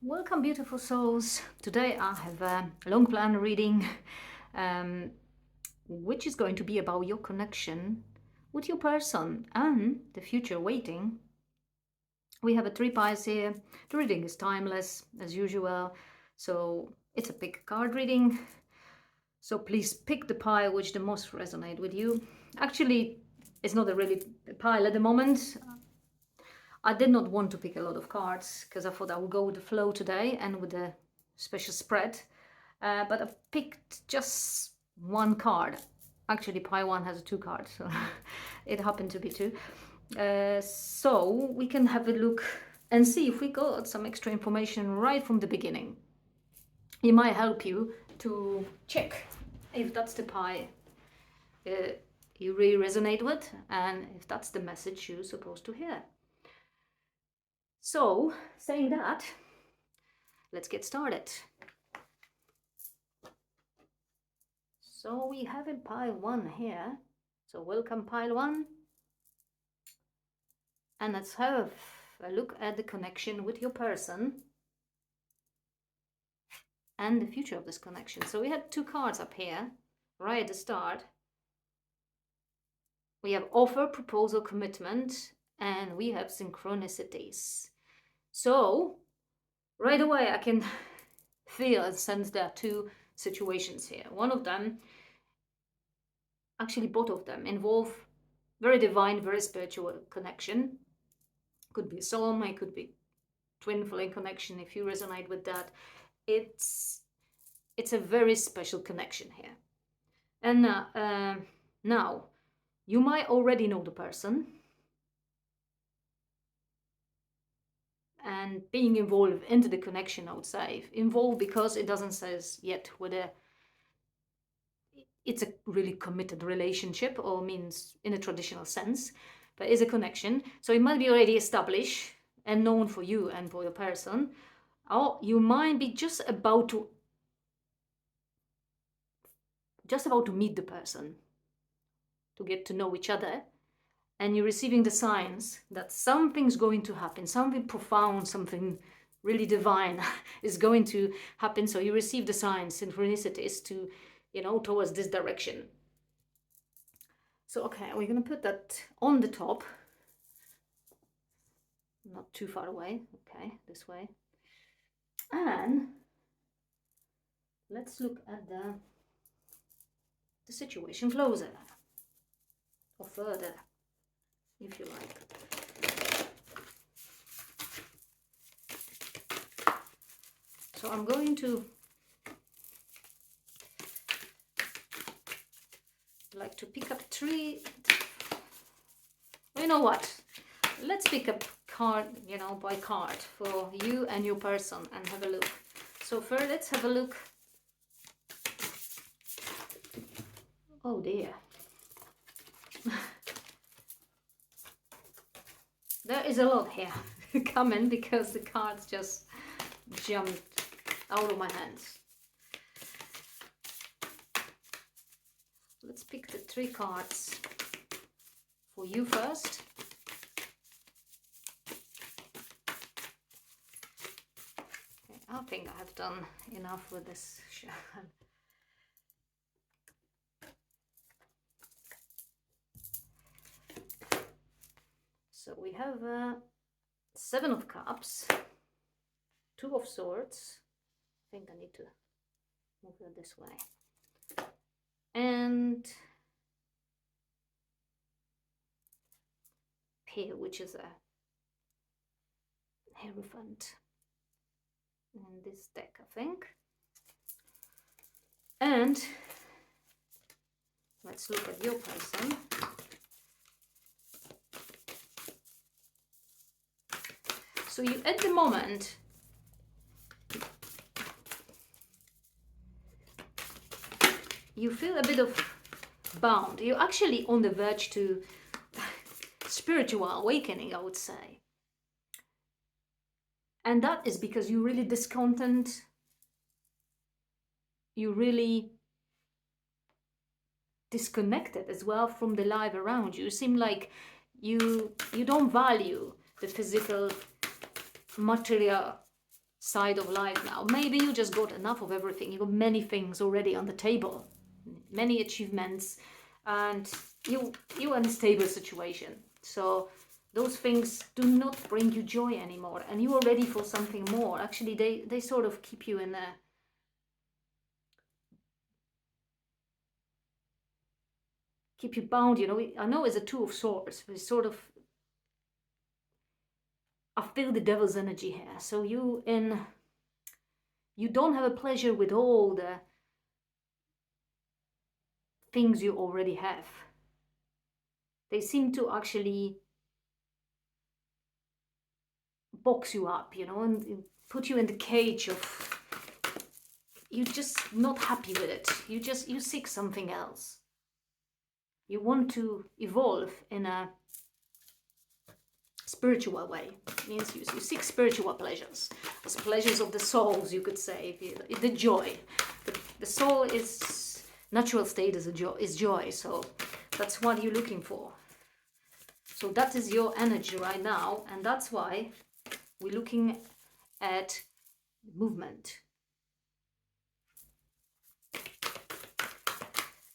Welcome, beautiful souls. Today I have a long plan reading, which is going to be about your connection with your person and the future waiting. We have a 3 pies here. The reading is timeless, as usual, so it's a pick card reading. So please pick the pile which the most resonate with you. Actually, it's not a really pile at the moment. I did not want to pick a lot of cards because I thought I would go with the flow today and with a special spread. But I picked just one card. Actually, pile one has 2 cards, so it happened to be 2. So we can have a look and see if we got some extra information right from the beginning. It might help you to check if that's the pie you really resonate with and if that's the message you're supposed to hear. So, saying that, let's get started. So we have in pile 1 here. So welcome pile 1. And let's have a look at the connection with your person and the future of this connection. So we had 2 cards up here, right at the start. We have offer, proposal, commitment, and we have synchronicities. So right away I can feel and sense there are 2 situations here. One of them, actually both of them, involve very divine, very spiritual connection. Could be a soulmate, could be twin flame connection if you resonate with that. It's a very special connection here. And now you might already know the person, and being involved into the connection, I would say involved because it doesn't say yet whether it's a really committed relationship or means in a traditional sense, but is a connection. So it might be already established and known for you and for your person, or you might be just about to meet the person, to get to know each other, and you're receiving the signs that something's going to happen, something profound, something really divine is going to happen. So you receive the signs, synchronicities to, towards this direction. So, okay, we're going to put that on the top, not too far away. Okay, this way. And let's look at the situation closer or further, if you like. So I'm going to like to pick up 3. You know what? Let's pick up card, by card for you and your person and have a look. So first, let's have a look. Oh dear. There is a lot here coming because the cards just jumped out of my hands. Let's pick the 3 cards for you first. Okay, I think I have done enough with this. So we have 7 of Cups, 2 of Swords. I think I need to move it this way. And Pair, which is a Hierophant in this deck, I think. And let's look at your person. So you, at the moment, you feel a bit of bound. You're actually on the verge to spiritual awakening, I would say. And that is because you're really discontent. You're really disconnected as well from the life around you. You seem like you don't value the physical, material side of life now. Maybe you just got enough of everything. You got many things already on the table, many achievements, and you're in a stable situation. So those things do not bring you joy anymore, and you are ready for something more. Actually, they sort of keep you in a keep you bound. You know, I know it's a two of swords. It's sort of, I feel the devil's energy here. So you don't have a pleasure with all the things you already have. They seem to actually box you up, you know, and put you in the cage of, you're just not happy with it. You seek something else. You want to evolve in a spiritual way. It means you seek spiritual pleasures, as pleasures of the souls, you could say, the joy. The soul is natural state is joy, so that's what you're looking for. So that is your energy right now, and that's why we're looking at movement.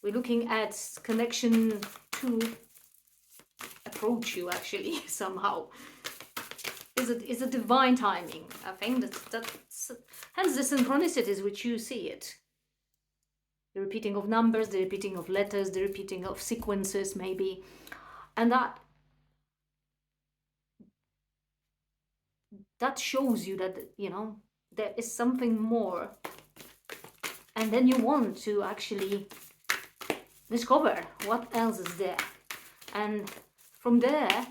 We're looking at connection to approach you, actually, somehow. Is a divine timing. I think that's hence the synchronicities which you see it. The repeating of numbers, the repeating of letters, the repeating of sequences, maybe. And that shows you that, you know, there is something more. And then you want to actually discover what else is there. And from there,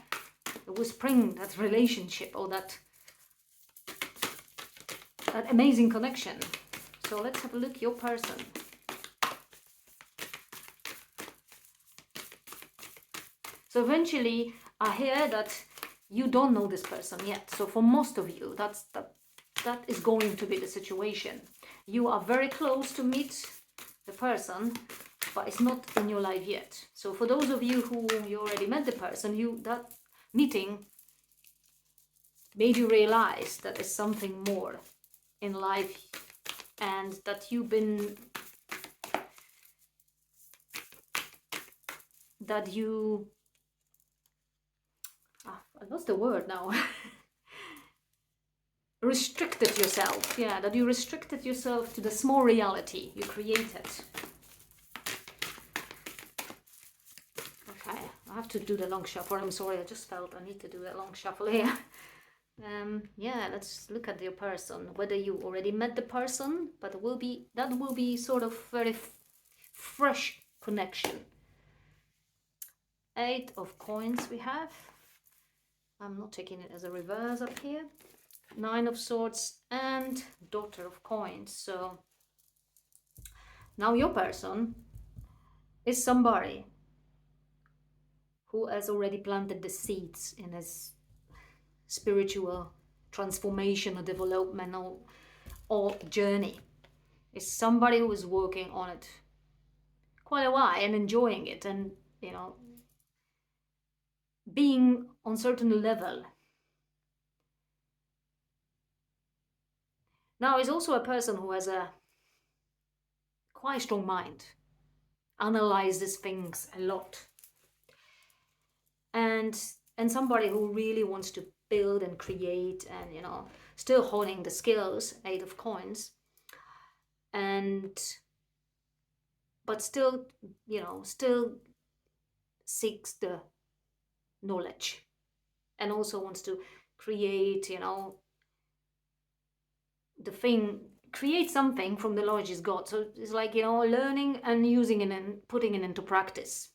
it will spring that relationship or that amazing connection. So let's have a look, your person. So eventually, I hear that you don't know this person yet. So for most of you, that is going to be the situation. You are very close to meet the person, but it's not in your life yet. So for those of you who you already met the person, that meeting made you realize that there's something more in life, and that you've been, that you, I lost the word now. Restricted yourself. Yeah, that you restricted yourself to the small reality you created. Okay, I have to do the long shuffle. I'm sorry, I just felt I need to do a long shuffle here. Yeah, let's look at your person. Whether you already met the person, but that will be sort of very fresh connection. 8 of coins we have. I'm not taking it as a reverse up here. 9 of swords and daughter of coins. So now your person is somebody who has already planted the seeds in his spiritual transformation or developmental or journey. Is somebody who is working on it quite a while and enjoying it, and, you know, being on certain level. Now is also a person who has a quite strong mind, analyzes things a lot, and somebody who really wants to build and create, and, you know, still honing the skills, 8 of coins, and but still, you know, still seeks the knowledge, and also wants to create, you know, create something from the knowledge he's got. So it's like, you know, learning and using it and putting it into practice.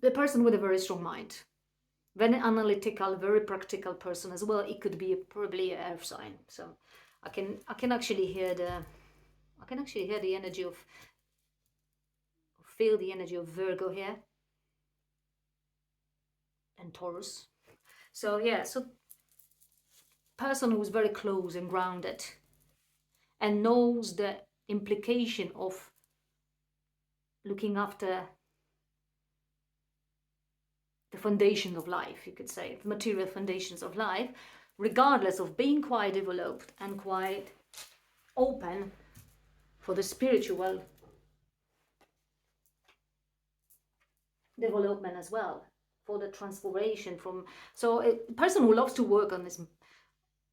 The person with a very strong mind, very analytical, very practical person as well. It could be probably an earth sign. So I can actually hear the energy of, feel the energy of Virgo here, and Taurus. So yeah, so person who's very close and grounded, and knows the implication of looking after the foundation of life, you could say, the material foundations of life, regardless of being quite developed and quite open for the spiritual development as well, for the transformation from. So a person who loves to work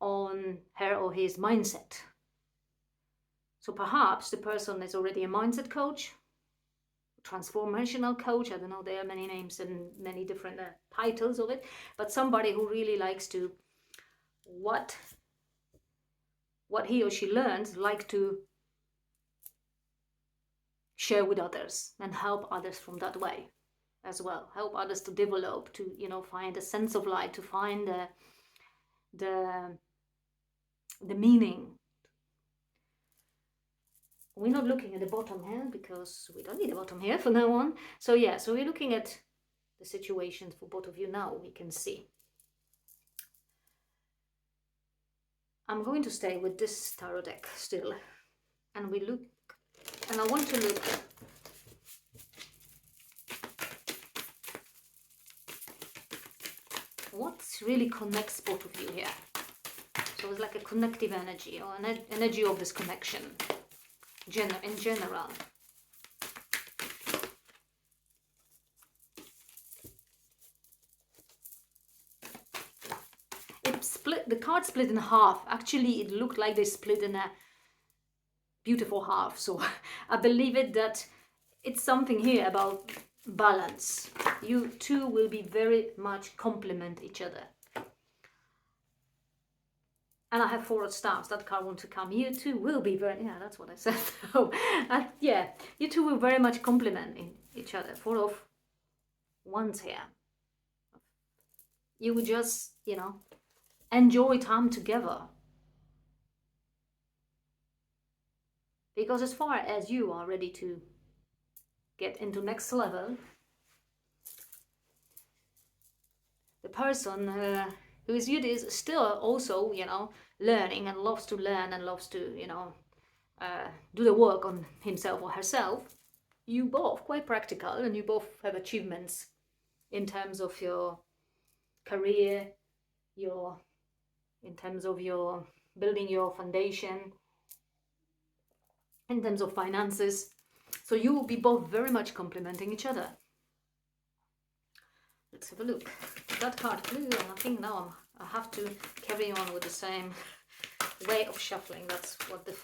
on her or his mindset. So perhaps the person is already a mindset coach, transformational coach, I don't know, there are many names and many different titles of it, but somebody who really likes to, what he or she learns, like to share with others and help others from that way as well, help others to develop, to, you know, find a sense of light, to find the meaning. We're not looking at the bottom here because we don't need a bottom here for now on. So yeah, so we're looking at the situations for both of you now. We can see. I'm going to stay with this tarot deck still, and we look, and I want to look what really connects both of you here. So it's like a connective energy, or an energy of this connection in general. The card split in half. Actually, it looked like they split in a beautiful half. So I believe it that it's something here about balance. You two will be very much complement each other. And I have 4 of Staffs. That card wants to come. You two will be very, yeah, that's what I said. Yeah, you two will very much complement each other. 4 of Wands here. You will just, you know, enjoy time together. Because as far as you are ready to get into next level, the person who is you is still also, you know, learning and loves to learn and loves to, you know, do the work on himself or herself. You both quite practical, and you both have achievements in terms of your career, in terms of your building your foundation, in terms of finances. So you will be both very much complementing each other. Let's have a look. That card flew, and I think now I have to carry on with the same way of shuffling. That's what the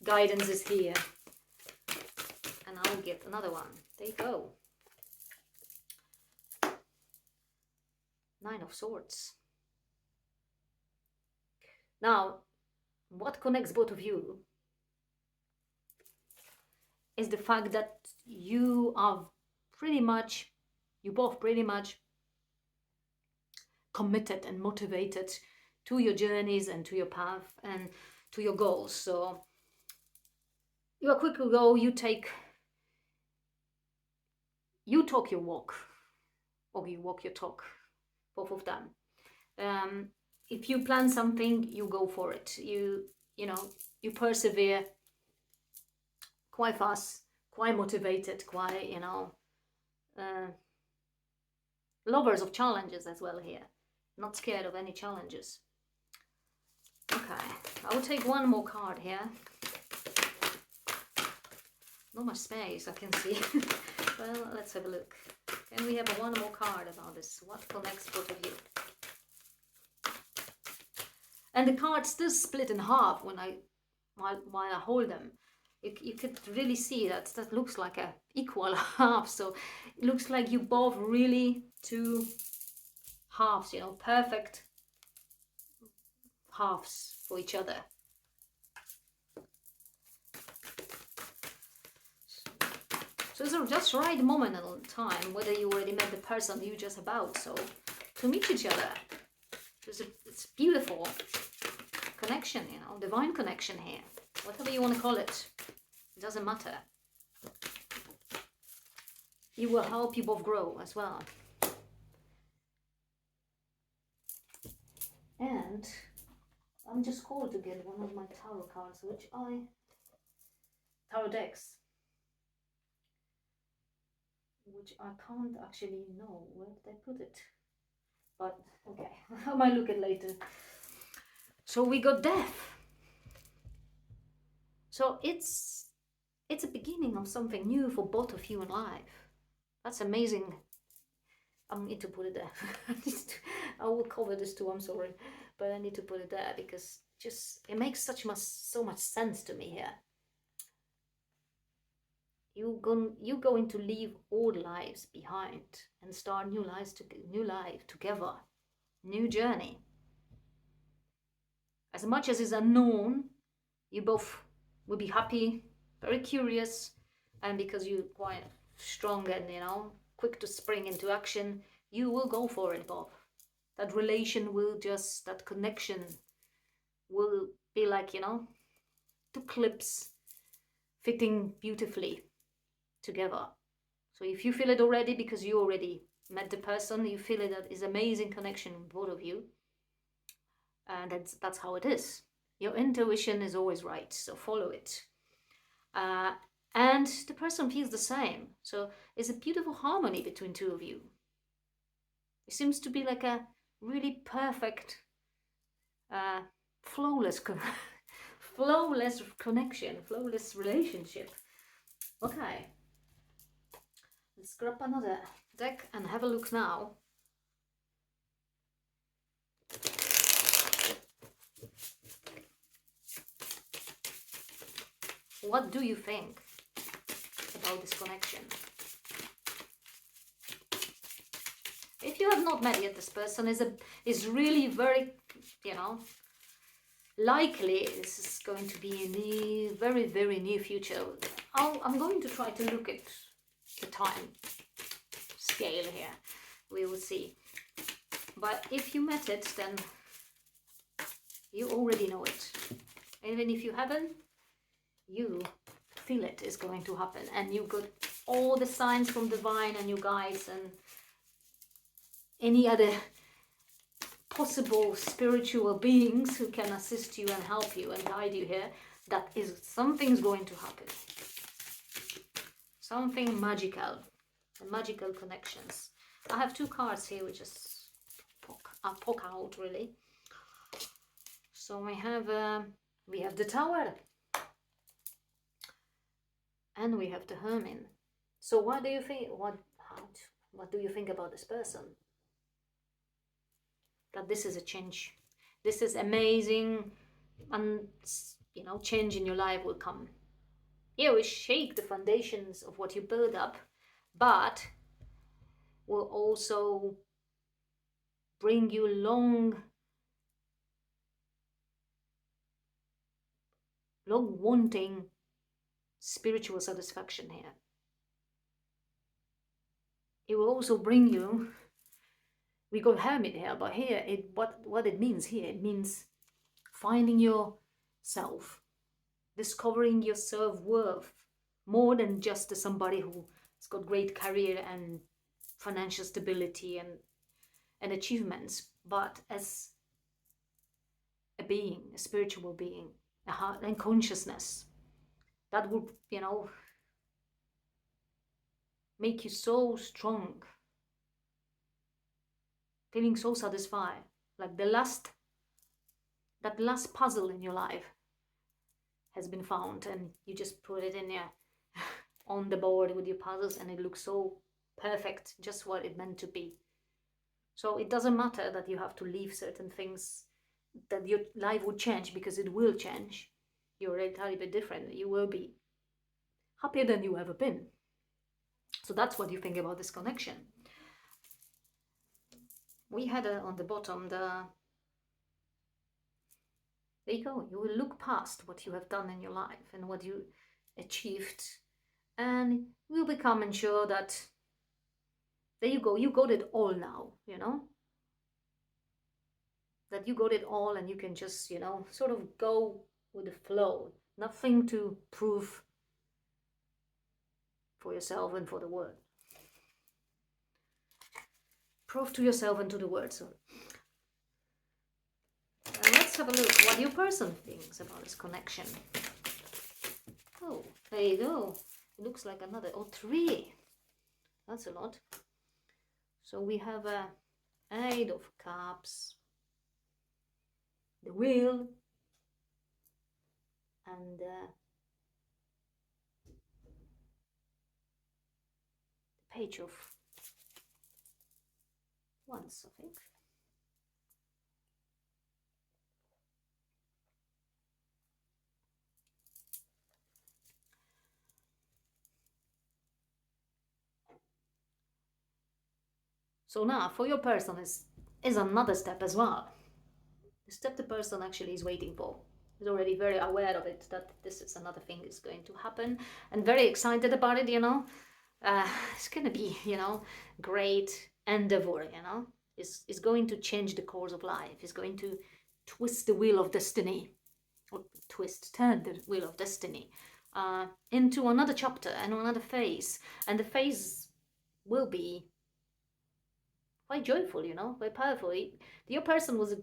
guidance is here. And I'll get another one. There you go. 9 of Swords. Now, what connects both of you is the fact that you both pretty much committed and motivated to your journeys and to your path and to your goals. So you are quick to go, you talk your walk, or you walk your talk, both of them. If you plan something, you go for it. You persevere quite fast, quite motivated, quite, you know, lovers of challenges as well here. Not scared of any challenges. Okay, I will take one more card here. Not much space, I can see. Well, let's have a look. Can we have one more card about this? What connects both of you? And the cards still split in half while I hold them. You could really see that looks like a equal half. So it looks like you both really 2 halves, you know, perfect halves for each other. So it's just right moment in time, whether you already met the person you just about, so to meet each other. It's beautiful connection, you know, divine connection here. Whatever you want to call it, it doesn't matter. It will help you both grow as well. And I'm just called to get one of my tarot cards, tarot decks, which I can't actually know where did I put it. But okay, I might look at later. So we got death. So it's a beginning of something new for both of you in life. That's amazing. I need to put it there. I will cover this too, I'm sorry. But I need to put it there because just it makes so much sense to me here. You're going to leave old lives behind and start new life together. New journey. As much as is unknown, you both will be happy, very curious, and because you're quite strong and quick to spring into action, you will go for it both. That relation will that connection will be like, two clips fitting beautifully together. So if you feel it already, because you already met the person, you feel it, that is amazing connection with both of you. And that's how it is. Your intuition is always right, so follow it. And the person feels the same. So it's a beautiful harmony between two of you. It seems to be like a really perfect, flawless, flawless connection, flawless relationship. Okay, let's grab another deck and have a look now. What do you think about this connection? If you have not met yet, this person is really very, likely this is going to be in the very, very near future. I'm going to try to look at the time scale here. We will see. But if you met it, then you already know it. Even if you haven't, you feel it is going to happen. And you got all the signs from divine and your guides and any other possible spiritual beings who can assist you and help you and guide you here, that is something's going to happen. Something magical. Magical connections. I have two cards here which just poke out really. So we have the Tower and we have the Hermit. So what do you think? What do you think about this person? That this is a change. This is amazing, and change in your life will come. Here we shake the foundations of what you build up, but will also bring you long wanting spiritual satisfaction here. It will also bring you, we got Hermit here, but here what it means here, it means finding yourself, discovering your self-worth, more than just as somebody who's got great career and financial stability and achievements, but as a being, a spiritual being, a heart and consciousness that would, make you so strong, feeling so satisfied, like that last puzzle in your life has been found, and you just put it in there on the board with your puzzles, and it looks so perfect, just what it meant to be. So it doesn't matter that you have to leave certain things, that your life would change, because it will change. You're a tiny bit different. You will be happier than you ever been. So that's what you think about this connection. We had on the bottom there you go. You will look past what you have done in your life and what you achieved, and you'll become sure that there you go, you got it all now, that you got it all, and you can just, sort of go with the flow. Nothing to prove for yourself and for the world. Prove to yourself and to the world. So let's have a look what your person thinks about this connection. Oh, there you go. It looks like another, three. That's a lot. So we have a 8 of Cups, the will, and the page of wands, I think. So now for your person is another step as well. The step the person actually is waiting for. Is already very aware of it, that this is another thing is going to happen, and very excited about it, it's gonna be, great endeavor, It's going to change the course of life. It's going to twist the wheel of destiny, or turn the wheel of destiny into another chapter and another phase. And the phase will be quite joyful, very powerful. Your person was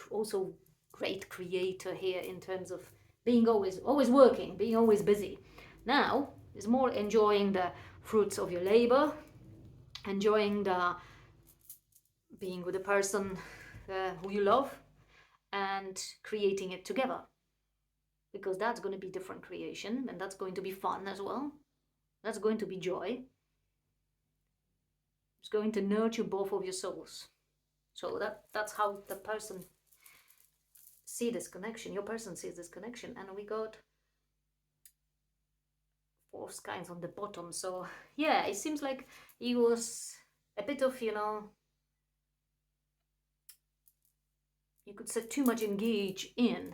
also great creator here in terms of being always working, being always busy. Now is more enjoying the fruits of your labor, enjoying the being with the person who you love, and creating it together, because that's going to be different creation, and that's going to be fun as well. That's going to be joy. It's going to nurture both of your souls. So that's how the person see this connection. Your person sees this connection, and we got four kinds on the bottom. So yeah, it seems like he was a bit of, you could say too much engaged in,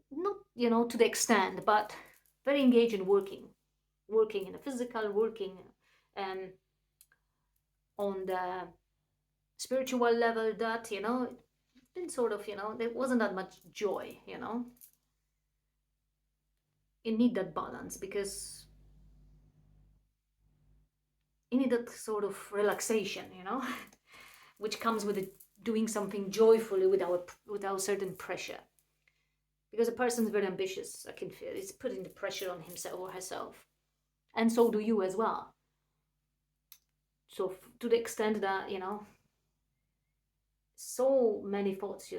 not, to the extent, but very engaged in working in a physical, working um, on the spiritual level, that, been sort of, there wasn't that much joy, You need that balance, because you need that sort of relaxation, which comes with it, doing something joyfully without certain pressure. Because a person is very ambitious, I can feel it's putting the pressure on himself or herself, and so do you as well. So to the extent that, so many thoughts,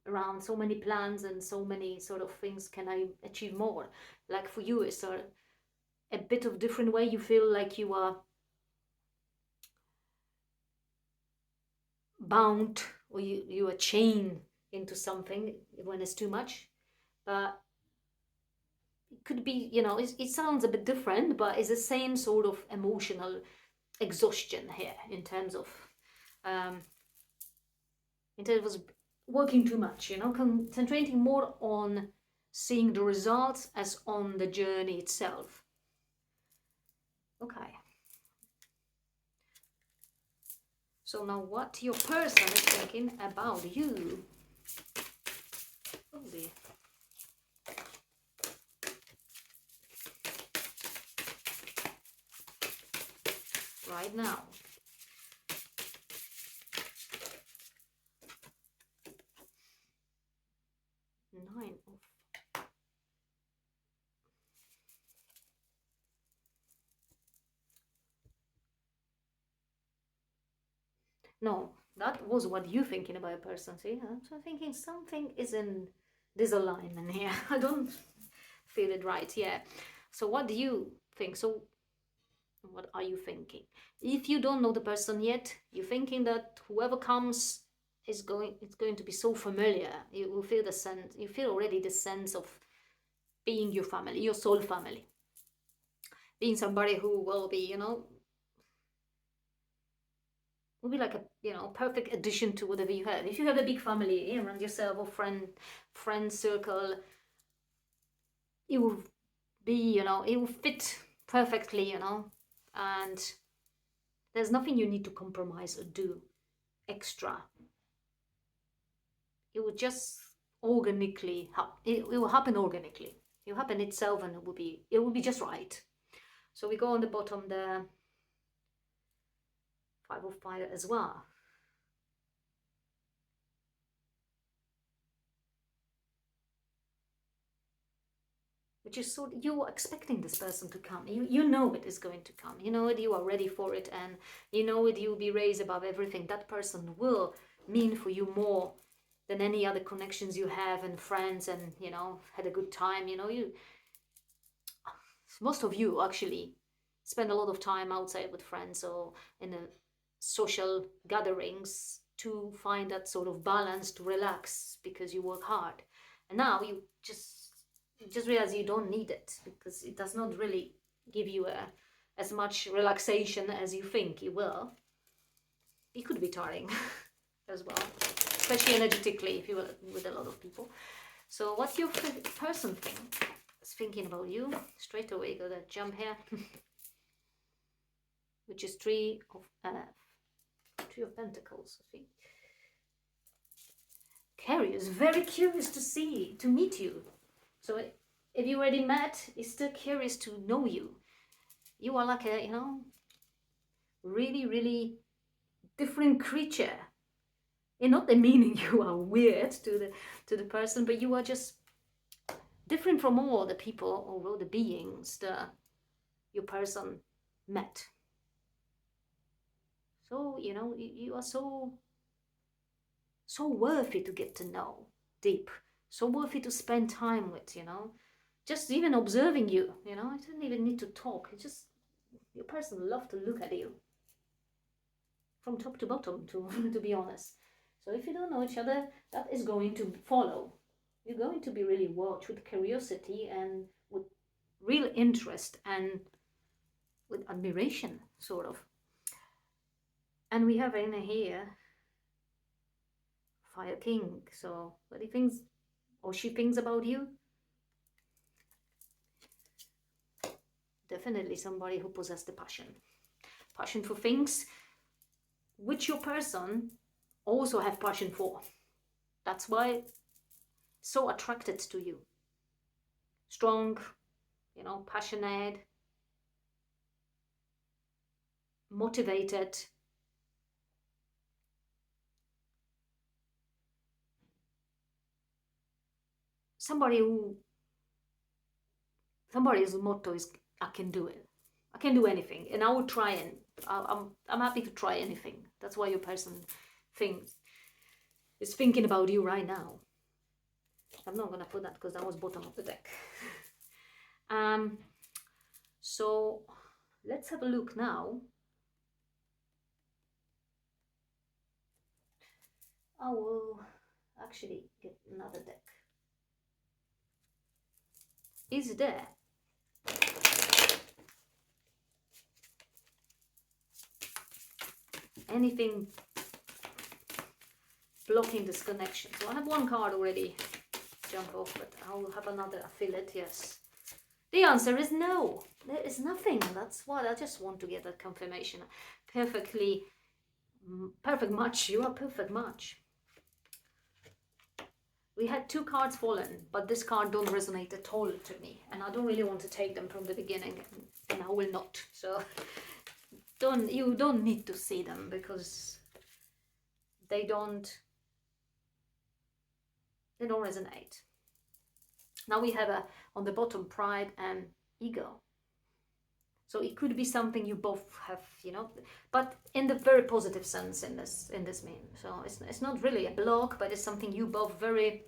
around, so many plans and so many sort of things, can I achieve more? Like for you, it's a bit of different way. You feel like you are bound, or you are chained into something when it's too much. But it could be, it sounds a bit different, but it's the same sort of emotional exhaustion here, in terms of um, working too much, concentrating more on seeing the results as on the journey itself. Okay. So now what your person is thinking about you. Oh dear. Right now. Nine of... No, that was what you thinking about a person. See, I'm thinking something is in disalignment here. I don't feel it right. Yeah. So what do you think? So what are you thinking? If you don't know the person yet, you're thinking that whoever comes it's going to be so familiar. You will feel the sense. You feel already the sense of being your family, your soul family, being somebody who will be, will be like a, perfect addition to whatever you have. If you have a big family around yourself, or friend circle, it will be, it will fit perfectly, and there's nothing you need to compromise or do extra. It will just organically happen. It will happen organically. It will happen itself, and it will be just right. So we go on the bottom, the Five of Fire as well. Which is sort of, you are expecting this person to come. You know it is going to come. You know it. You are ready for it, and you know it. You'll be raised above everything. That person will mean for you more than any other connections you have and friends, and had a good time. Most of you actually spend a lot of time outside with friends or in a social gatherings to find that sort of balance to relax because you work hard. And now you just realize you don't need it because it does not really give you as much relaxation as you think it will. It could be tiring as well, especially energetically if you're with a lot of people. So what your person is thinking about you, straight away got that jump here, which is Three of Pentacles, I think. Curious, very curious to meet you. So if you already met, he's still curious to know you. You are like a, really, really different creature. And not the meaning you are weird to the person, but you are just different from all the people or all the beings that your person met. So, you are so worthy to get to know deep, so worthy to spend time with, just even observing you, I don't even need to talk. It's just your person love to look at you from top to bottom, to to be honest. So if you don't know each other, that is going to follow. You're going to be really watched with curiosity and with real interest and with admiration, sort of. And we have in here Fire King. So what he thinks or she thinks about you, definitely somebody who possesses the passion for things which your person also have passion for. That's why so attracted to you. Strong, passionate, motivated. Somebody's motto is, I can do it. I can do anything, and I will try, and I'm happy to try anything. That's why your person is thinking about you right now. I'm not gonna put that because that was bottom of the deck. So let's have a look now. I will actually get another deck. Is there anything blocking this connection? So I have one card already jump off, but I will have another affiliate. Yes, the answer is no. There is nothing. That's what I just want to get that confirmation. Perfect match. You are perfect match. We had two cards fallen, but this card don't resonate at all to me, and I don't really want to take them from the beginning, and I will not. So you don't need to see them because they don't resonate. Now we have on the bottom, pride and ego. So it could be something you both have, but in the very positive sense in this meme. So it's not really a block, but it's something you both very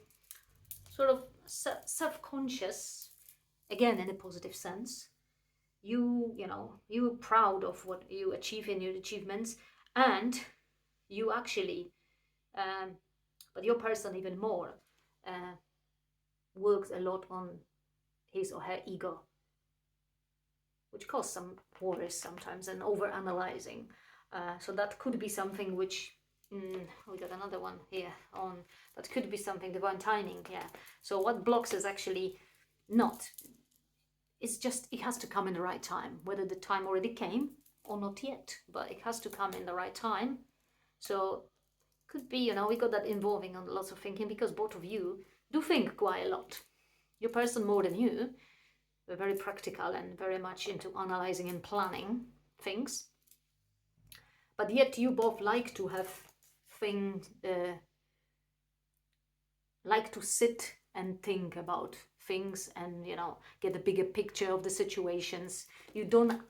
sort of self-conscious, again in a positive sense. You're proud of what you achieve in your achievements, and you actually, but your person even more, works a lot on his or her ego, which causes some worries sometimes and over analyzing. So that could be something which we got another one here on, that could be something divine timing. Yeah. So what blocks is actually not. It's just it has to come in the right time, whether the time already came or not yet, but it has to come in the right time. So could be, we got that involving on lots of thinking, because both of you do think quite a lot. Your person more than you. We're very practical and very much into analyzing and planning things. But yet you both like to have things, like to sit and think about things and, get a bigger picture of the situations. You don't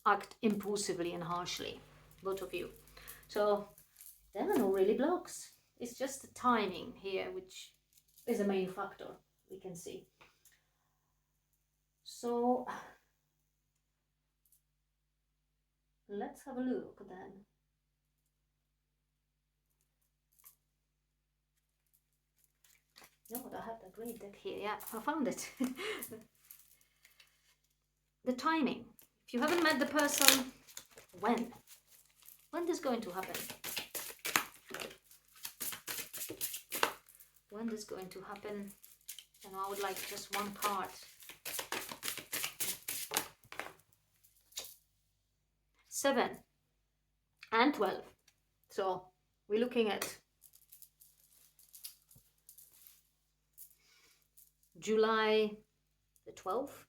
act impulsively and harshly, both of you. So there are no really blocks. It's just the timing here, which is a main factor, we can see. So let's have a look then. No, I have the great deck here. Yeah, I found it. The timing. If you haven't met the person, when? When this going to happen? When this going to happen? And I would like just one card. 7 and 12. So we're looking at July the 12th,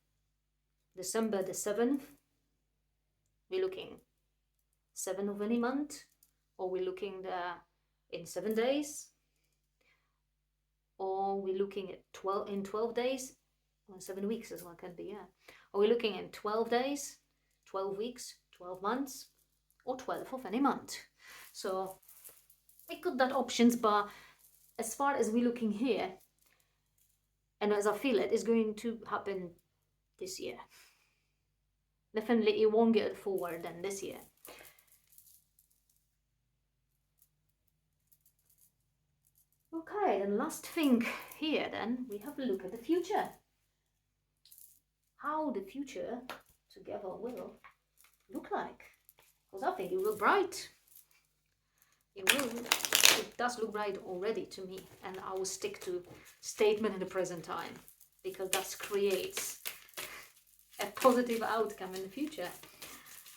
December the 7th. We're looking 7 of any month, or we're looking in 7 days, or we're looking at 12 days, or 7 weeks as well can be, yeah. Or we're looking in 12 days, 12 weeks, 12 months, or 12 of any month. So we got that options, but as far as we're looking here, and as I feel it is going to happen this year. Definitely it won't get forward than this year. Okay, and last thing here then, we have a look at the future. How the future together will look like. Because I think it will bright. It will. It does look bright already to me. And I will stick to statement in the present time. Because that creates a positive outcome in the future.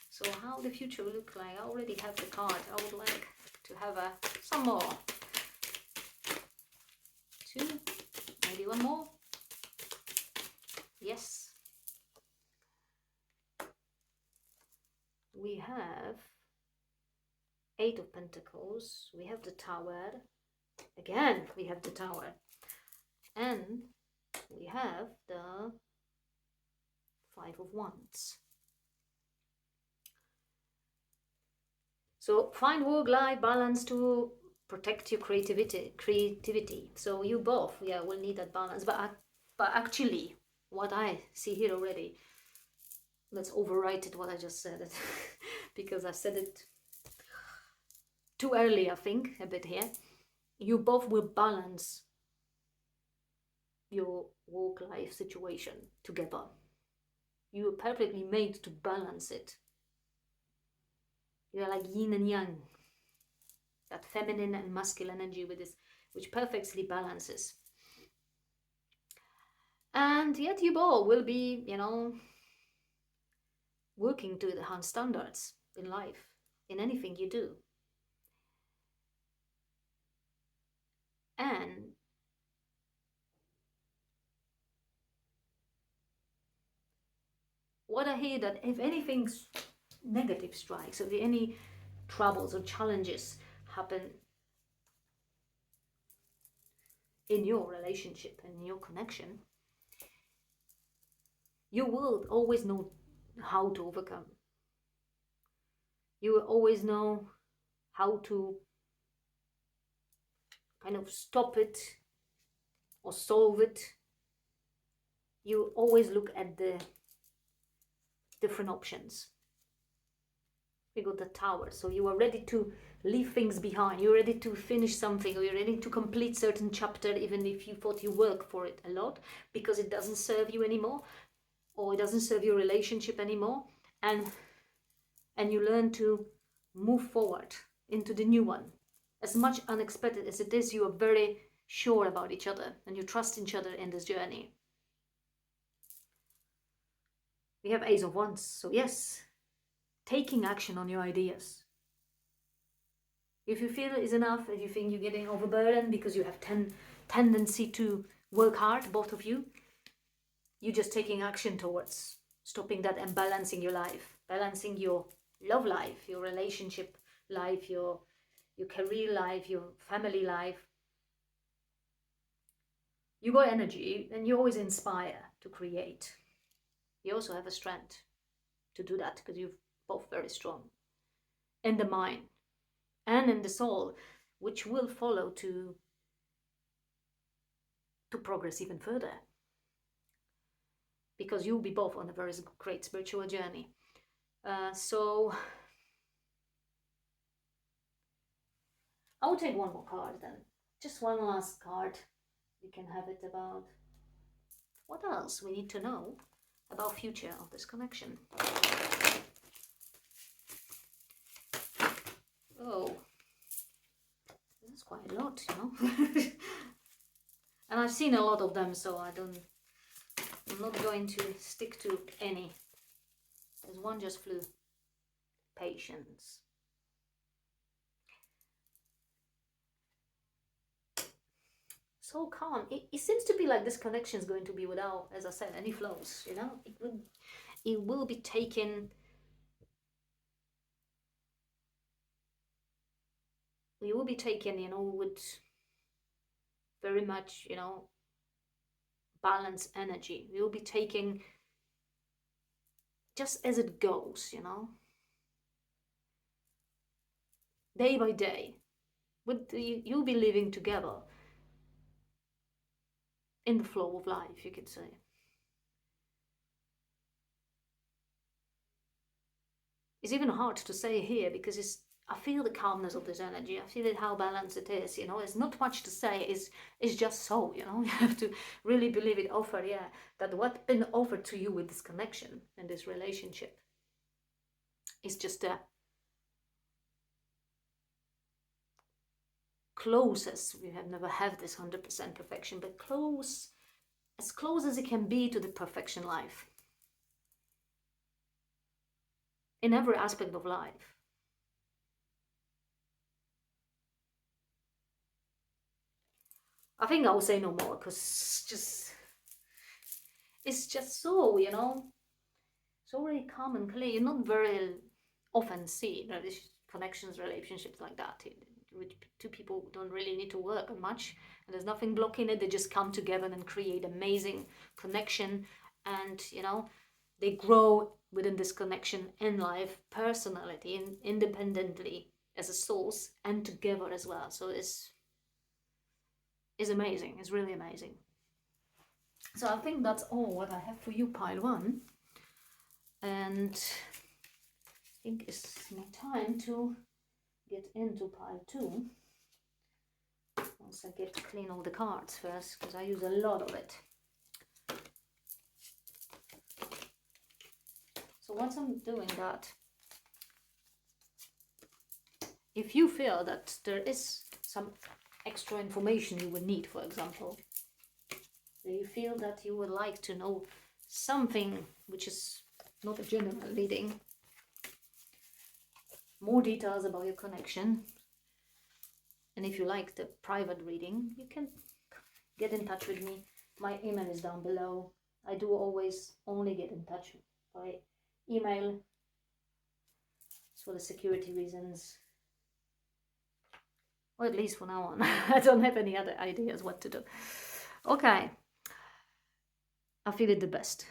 So how the future will look like. I already have the card. I would like to have some more. 2, maybe one more. Yes. We have 8 of Pentacles. We have the Tower. Again, we have the Tower. And we have the 5 of Wands. So find work-life balance to protect your creativity. So you both, yeah, will need that balance. But actually, what I see here already, let's overwrite it what I just said, because I said it too early, I think, a bit here. You both will balance your work-life situation together. You are perfectly made to balance it. You are like yin and yang. That feminine and masculine energy with this, which perfectly balances. And yet you both will be, working to the high standards in life, in anything you do. And what I hear that if anything negative strikes, or if any troubles or challenges happen in your relationship and your connection, you will always know how to overcome. You will always know how to kind of stop it or solve it. You always look at the different options. We got the Tower, so you are ready to leave things behind. You're ready to finish something, or you're ready to complete certain chapter, even if you thought you work for it a lot, because it doesn't serve you anymore, or it doesn't serve your relationship anymore, and you learn to move forward into the new one. As much unexpected as it is, you are very sure about each other, and you trust each other in this journey. We have Ace of Wands, so yes, taking action on your ideas. If you feel it is enough, if you think you're getting overburdened because you have tendency to work hard, both of you, you're just taking action towards stopping that and balancing your life, balancing your love life, your relationship life, your career life, your family life. You got energy and you always inspire to create. You also have a strength to do that because you're both very strong in the mind and in the soul. which will follow to progress even further, because you'll be both on a very great spiritual journey. So I will take one more card then, just one last card. We can have it about what else we need to know about future of this connection. Oh, this is quite a lot, you know. And I've seen a lot of them, so I'm not going to stick to any. There's one just flew. Patience. So calm. It seems to be like this connection is going to be without, as I said, any flows, you know. It will be taken. We will be taken, you know, with very much, you know, balanced energy. We will be taking just as it goes, you know, day by day. You'll be living together in the flow of life, you could say. It's even hard to say here because I feel the calmness of this energy. I feel it, how balanced it is. You know, there's not much to say. It's just so. You know, you have to really believe it. Offer, yeah, that what's been offered to you with this connection and this relationship is just a closest. We have never had this 100% perfection, but as close as it can be to the perfection life in every aspect of life. I think I will say no more because it's just so, you know, so really calm and clear. You not very often see connections, relationships like that, which two people don't really need to work on much, and there's nothing blocking it. They just come together and create amazing connection, and you know, they grow within this connection in life, personality, and independently as a source and together as well. So it's amazing. It's really amazing. So I think that's all what I have for you, pile one. And I think it's my time to get into pile two. Once I get to clean all the cards first, because I use a lot of it. So once I'm doing that, if you feel that there is some extra information you would need, for example, that you feel that you would like to know something which is not a general reading, more details about your connection, and if you like the private reading, you can get in touch with me. My email is down below. I do always only get in touch by email for the security reasons, or at least from now on. I don't have any other ideas what to do. Okay, I feel it the best.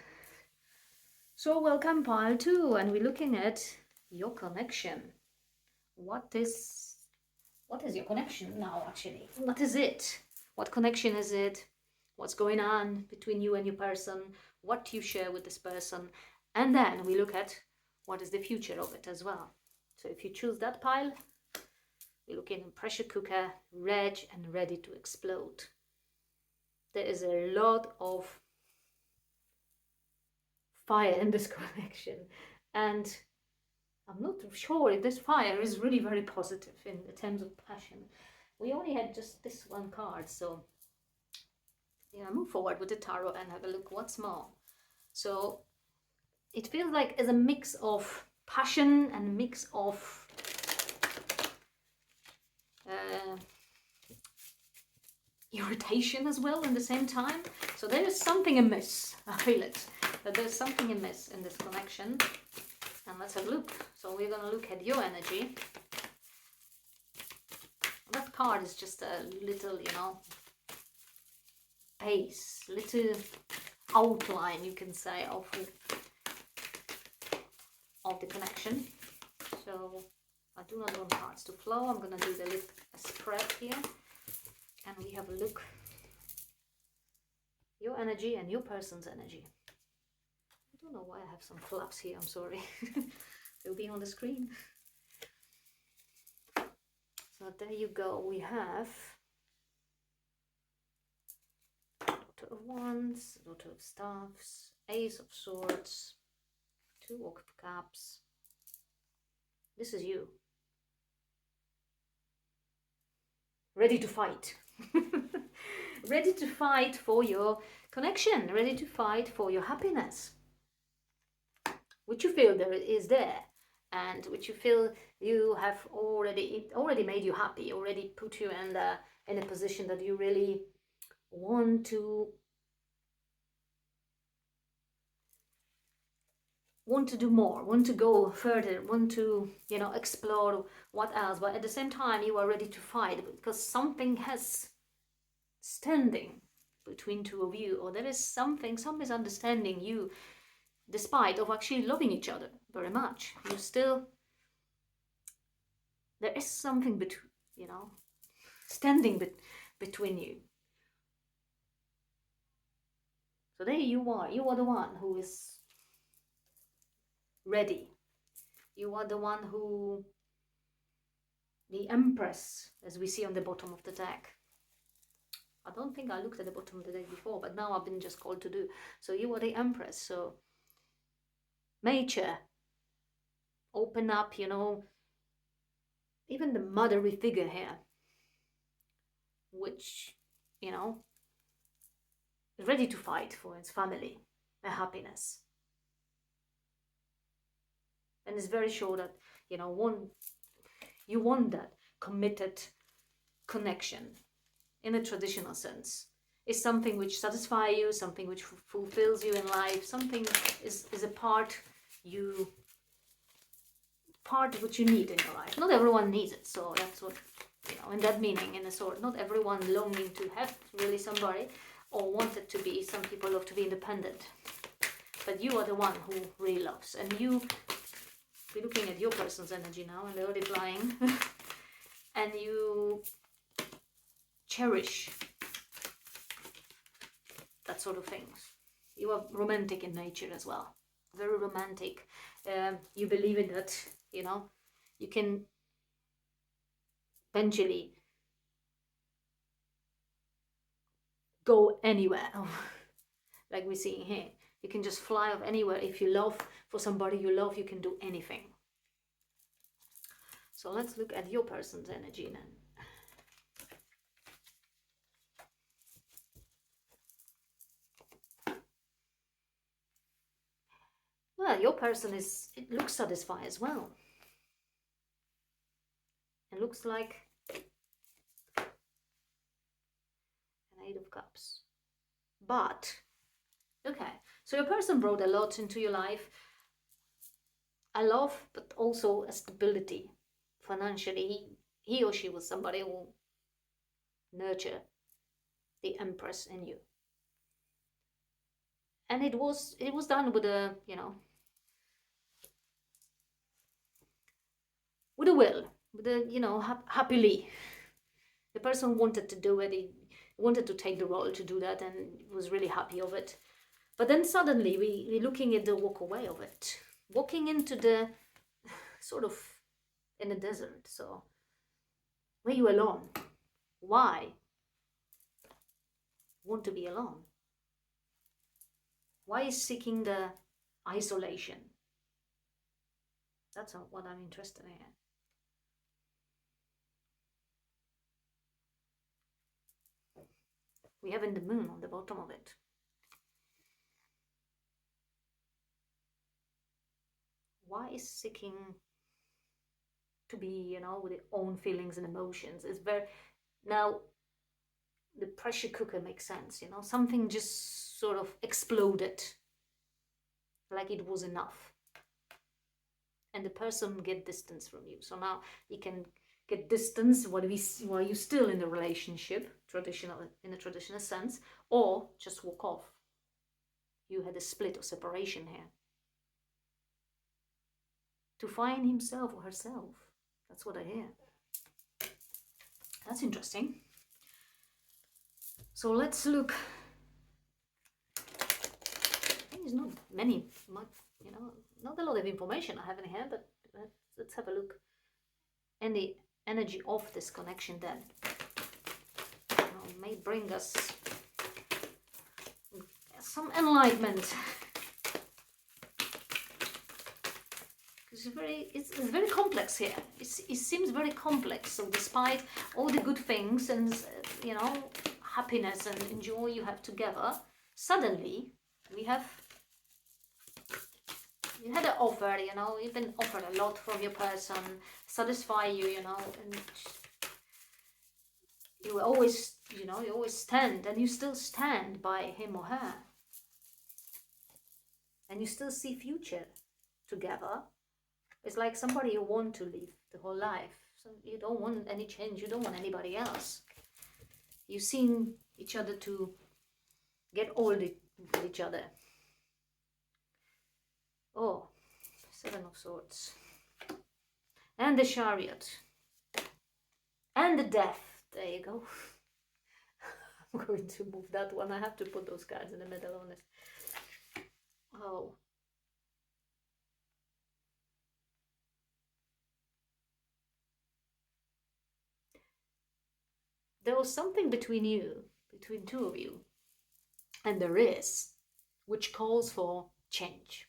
So welcome pile two, and we're looking at your connection. What is your connection now, actually? What is it? What connection is it? What's going on between you and your person? What do you share with this person? And then we look at what is the future of it as well. So if you choose that pile, we look in a pressure cooker, red and ready to explode. There is a lot of fire in this connection, and I'm not sure if this fire is really very positive in terms of passion. We only had just this one card, so yeah, move forward with the tarot and have a look what's more. So it feels like it's a mix of passion and a mix of irritation as well in the same time. So there is something amiss. I feel it, that there's something amiss in this connection. And let's have a look. So we're going to look at your energy. That card is just a little, you know, base, little outline, you can say, of the connection. So I do not want cards to flow. I'm going to do the lip spread here. And we have a look. Your energy and your person's energy. I don't know why I have some flaps here. I'm sorry. They'll be on the screen. So there you go. We have Daughter of Wands, Daughter of Staffs, Ace of Swords, Two of Cups. This is you. Ready to fight. Ready to fight for your connection. Ready to fight for your happiness. Which you feel there is there. And which you feel you have already made you happy, already put you in a position that you really want to do more, want to go further, want to, you know, explore what else. But at the same time, you are ready to fight because something has standing between two of you, or there is something, some misunderstanding. You, despite of actually loving each other very much, you still, there is something between, you know, standing between you. So there you are the one who is ready. You are the one who, the Empress, as we see on the bottom of the deck. I don't think I looked at the bottom of the deck before, but now I've been just called to do. So you are the Empress. So nature, open up, you know, even the motherly figure here, which, you know, is ready to fight for its family, their happiness. And it's very sure that, you know, you want that committed connection in a traditional sense. Is something which satisfies you, something which fulfills you in life, something is a part which you need in your life. Not everyone needs it, so that's what, you know, in that meaning, in a sort, not everyone longing to have really somebody or wanted to be. Some people love to be independent, but you are the one who really loves. And you, we're looking at your person's energy now, and they're replying, and you cherish that sort of things. You are romantic in nature as well, very romantic. You believe in that, you know, you can eventually go anywhere. Like we're seeing here, you can just fly off anywhere. If you love for somebody you love, you can do anything. So let's look at your person's energy then. Well, your person it looks satisfied as well. It looks like an Eight of Cups. But, okay, so your person brought a lot into your life. A love, but also a stability. Financially, he or she was somebody who will nurture the Empress in you. And it was done with a, you know, with a will, with a, you know, happily. The person wanted to do it, he wanted to take the role to do that, and was really happy of it. But then suddenly we're looking at the walk away of it, walking into the sort of in the desert. So were you alone? Why want to be alone? Why is seeking the isolation? That's what I'm interested in. We have in the moon on the bottom of it. Why is seeking to be, you know, with their own feelings and emotions? It's very, now the pressure cooker makes sense, you know, something just sort of exploded, like it was enough. And the person get distance from you. So now you can get distance while you're still in the relationship, in a traditional sense, or just walk off. You had a split or separation here. To find himself or herself. That's what I hear. That's interesting. So let's look. I think there's not much, not a lot of information I have in here, but let's have a look. And the energy of this connection then may bring us some enlightenment. It's very complex here. It seems very complex. So despite all the good things and happiness and joy you have together, suddenly you had an offer. You've been offered a lot from your person, satisfy you. And you always stand, and you still stand by him or her, and you still see future together. It's like somebody you want to live the whole life. So you don't want any change. You don't want anybody else. You've seen each other to get old with each other. Oh, Seven of Swords. And the Chariot. And the Death. There you go. I'm going to move that one. I have to put those cards in the middle on it. Oh. There was something between two of you, and there is, which calls for change,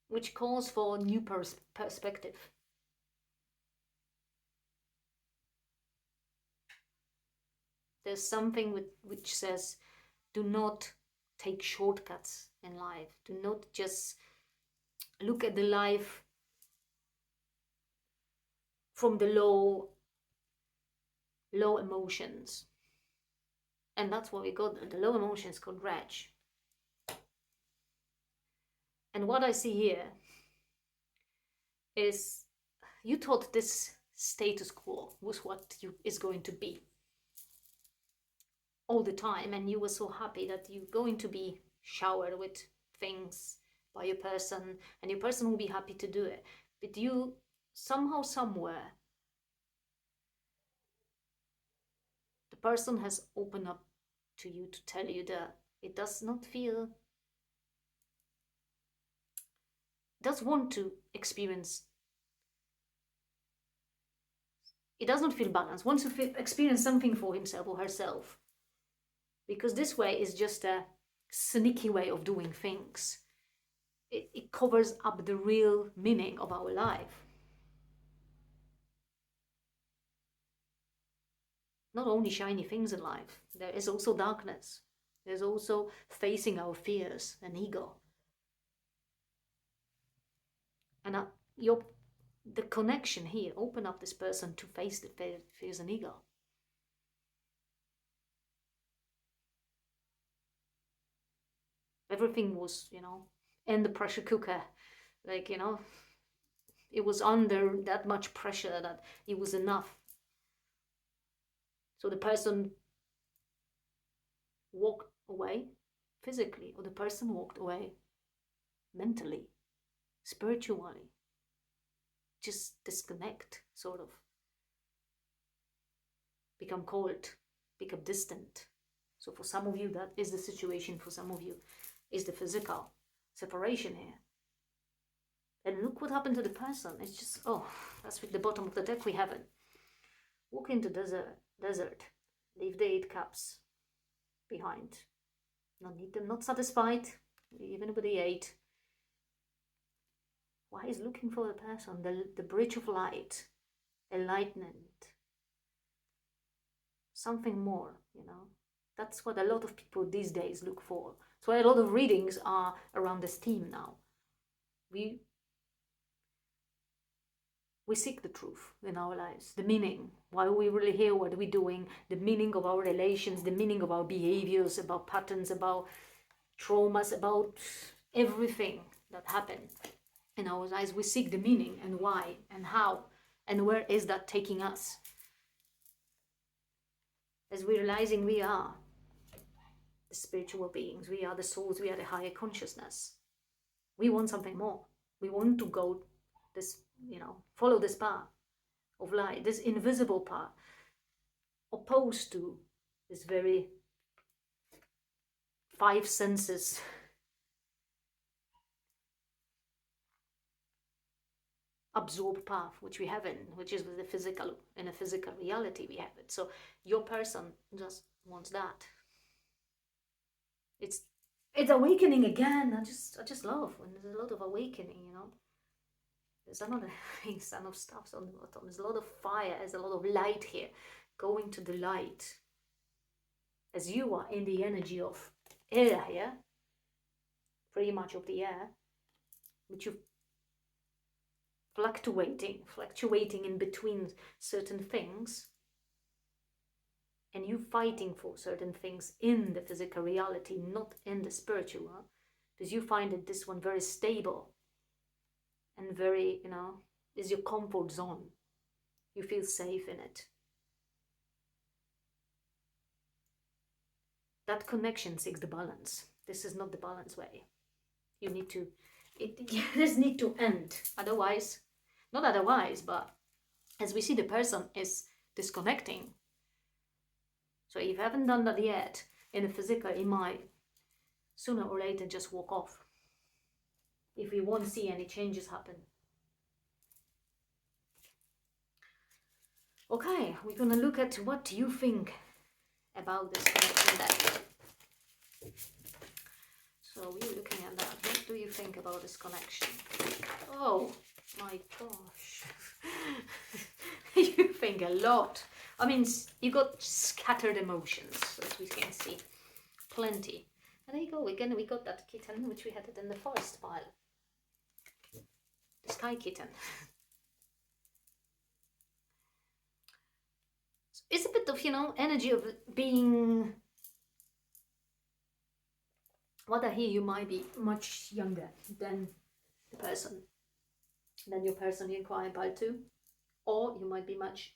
which calls for new perspective. There's something which says, do not take shortcuts in life. Do not just look at the life from the low emotions. And that's what we got, the low emotions called rage. And what I see here is you thought this status quo was what is going to be all the time, and you were so happy that you're going to be showered with things by your person, and your person will be happy to do it. But you somehow, somewhere, the person has opened up to you to tell you that it does not feel, does want to experience, it does not feel balanced, wants to experience something for himself or herself. Because this way is just a sneaky way of doing things. It covers up the real meaning of our life. Not only shiny things in life, there is also darkness. There's also facing our fears and ego. And the connection here, open up this person to face the fears and ego. Everything was, in the pressure cooker. Like, it was under that much pressure that it was enough. So the person walked away physically, or the person walked away mentally, spiritually. Just disconnect, sort of. Become cold, become distant. So for some of you, that is the situation. For some of you, is the physical separation here. And look what happened to the person. It's just, oh, that's with the bottom of the deck we haven't. Walk into desert. Leave the 8 cups behind. Not need them, not satisfied, even with the 8. Why is looking for the person? The bridge of light, enlightenment, something more, That's what a lot of people these days look for. So a lot of readings are around this theme now. We seek the truth in our lives, the meaning, why are we really here, what are we doing, the meaning of our relations, the meaning of our behaviors, about patterns, about traumas, about everything that happened in our lives. We seek the meaning and why and how and where is that taking us. As we're realizing we are the spiritual beings, we are the souls, we are the higher consciousness. We want something more. We want to go this follow this path of light, this invisible path, opposed to this very five senses absorbed path which we have which is the physical, in a physical reality we have it. So your person just wants that. It's awakening again. I just love when there's a lot of awakening. There's another son of stuffs on the bottom. There's a lot of fire, there's a lot of light here. Going to the light. As you are in the energy of air here, pretty much of the air, which you fluctuating in between certain things, and you fighting for certain things in the physical reality, not in the spiritual, because you find that this one very stable and very, is your comfort zone. You feel safe in it. That connection seeks the balance. This is not the balance way. You need to, this need to end. Otherwise, not otherwise, but as we see, the person is disconnecting. So if you haven't done that yet, in the physical, it might sooner or later just walk off. If we won't see any changes happen. Okay, we're gonna look at what you think about this connection then. So we're looking at that. What do you think about this connection? Oh my gosh. You think a lot. I mean, you got scattered emotions, as we can see. Plenty. And there you go. Again, we got that kitten, which we had it in the forest pile. The sky kitten. So it's a bit of, energy of being... What I hear, you might be much younger than the person, than your person you inquire about too. Or you might be much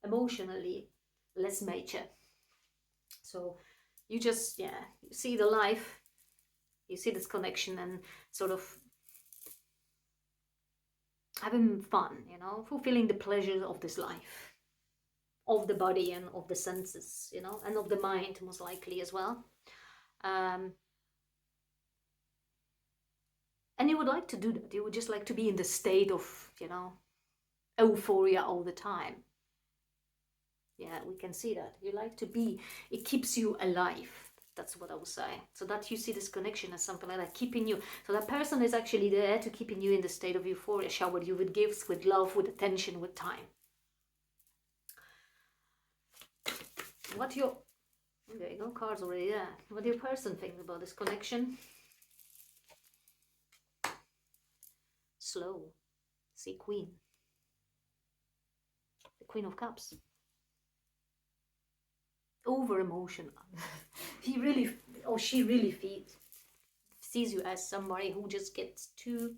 emotionally less mature. So you just, you see the life, you see this connection and sort of having fun, fulfilling the pleasures of this life, of the body and of the senses, and of the mind most likely as well. And you would like to do that. You would just like to be in the state of, euphoria all the time. Yeah, we can see that. You like to be, it keeps you alive. That's what I would say. So that you see this connection as something like that, keeping you. So that person is actually there to keeping you in the state of euphoria, shower you with gifts, with love, with attention, with time. What your, there you go, cards already there. What do your person think about this connection? Slow. See, Queen. The Queen of Cups. Over emotional. He really, or she really sees you as somebody who just gets too,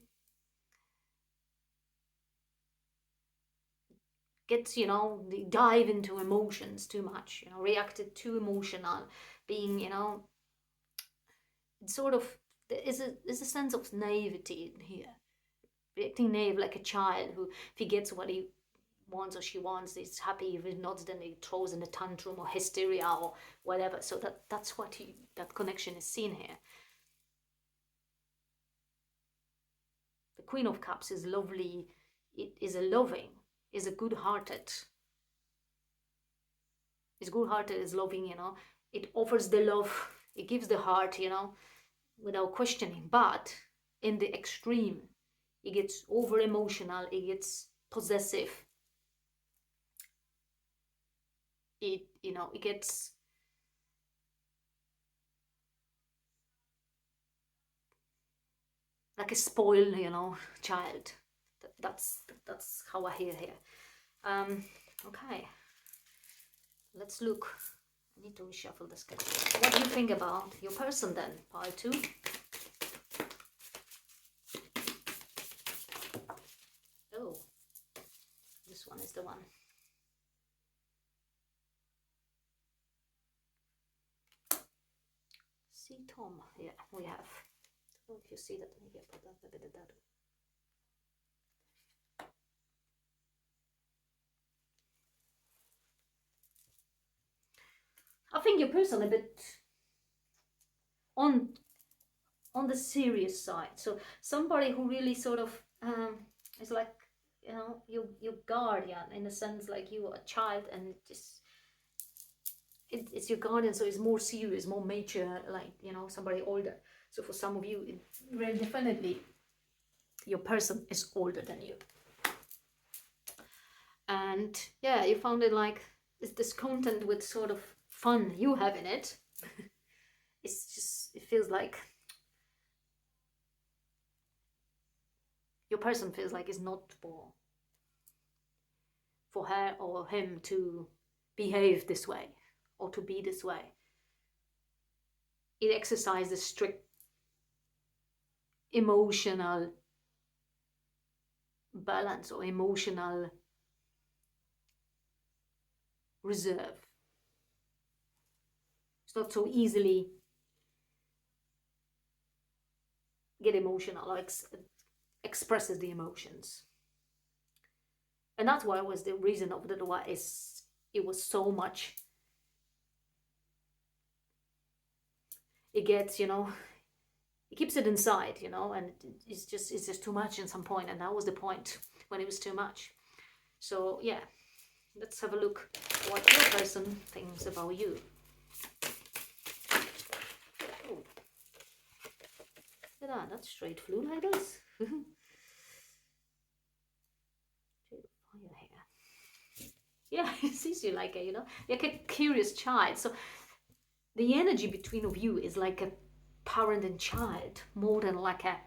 dive into emotions too much, reacted too emotional, being, sort of, there is a sense of naivety in here, reacting naive like a child who, if he gets what he wants or she wants, he's happy. If he not, then he throws in a tantrum or hysteria or whatever. So that's what that connection is seen here. The Queen of Cups is lovely. It is a loving, is a good-hearted. Is good-hearted, is loving, It offers the love, it gives the heart, without questioning. But in the extreme, it gets over-emotional, it gets possessive. It gets like a spoiled, child. That's how I hear here. Okay, let's look. I need to reshuffle this card. What do you think about your person then? Pile 2. Oh, this one is the one. See Tom. Yeah, we have. I don't know if you see that. Maybe I put that a bit of that. think your person a bit on the serious side. So somebody who really sort of is like, you know, your guardian, in a sense, like you are a child, and just it's your guardian, so it's more serious, more mature, like, you know, somebody older. So for some of you, it very definitely your person is older than you. And yeah, you found it like this content with sort of fun you have in it. It's just, it feels like your person feels like it's not for her or him to behave this way or to be this way. It exercises strict emotional balance or emotional reserve. It's not so easily get emotional or expresses the emotions. And that's why was the reason of the why is it was so much. It gets, you know, it keeps it inside, you know, and it's just too much in some point, and that was the point when it was too much. So yeah, let's have a look what your person thinks about you. Oh. Look at that, that straight flew like this. Fire here. Yeah, it sees you like a, you know, like a curious child. So the energy between of you is like a parent and child, more than like a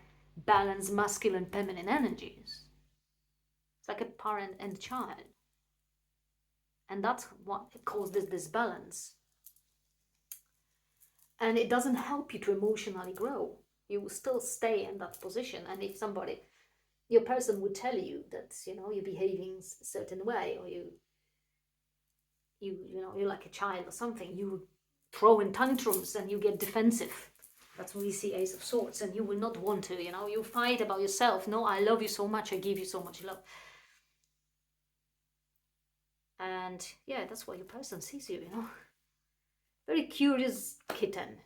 balanced masculine feminine energies. It's like a parent and child, and that's what causes this balance. And it doesn't help you to emotionally grow. You will still stay in that position, and if somebody, your person, would tell you that, you know, you're behaving a certain way, or you know, you're like a child or something, you throw in tantrums and you get defensive. That's when we see Ace of Swords, and you will not want to, you know, you fight about yourself. No, I love you so much, I give you so much love. And yeah, that's why your person sees you, you know. Very curious kitten.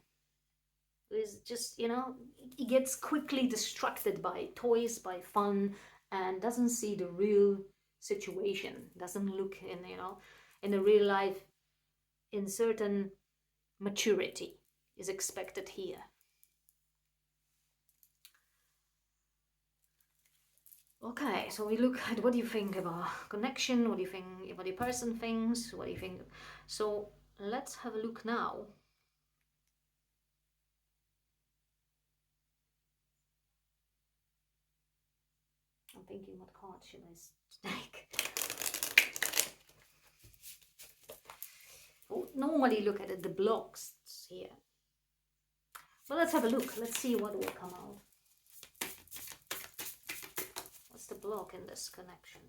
Is just, you know, he gets quickly distracted by toys, by fun, and doesn't see the real situation, doesn't look in, you know, in the real life. In certain maturity is expected here. Okay, so we look at what do you think about connection, what do you think about the person thinks, what do you think. So let's have a look now. I'm thinking what card should I take. We'll normally look at the blocks here. Well, let's have a look. Let's see what will come out. What's the block in this connection?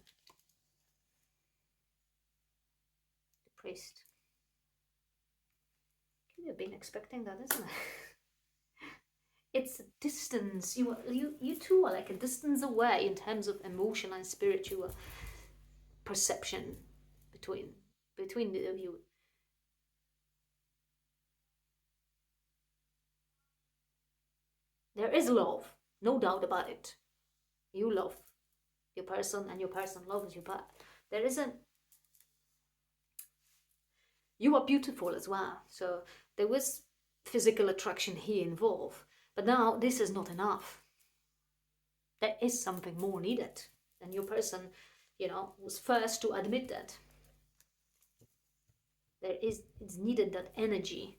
The priest. Could have been expecting that, isn't it? It's a distance. You two are like a distance away in terms of emotional and spiritual perception between the of you. There is love, no doubt about it. You love your person, and your person loves you, but there isn't. You are beautiful as well, so there was physical attraction here involved, but now this is not enough. There is something more needed, and your person, you know, was first to admit that. It's needed, that energy,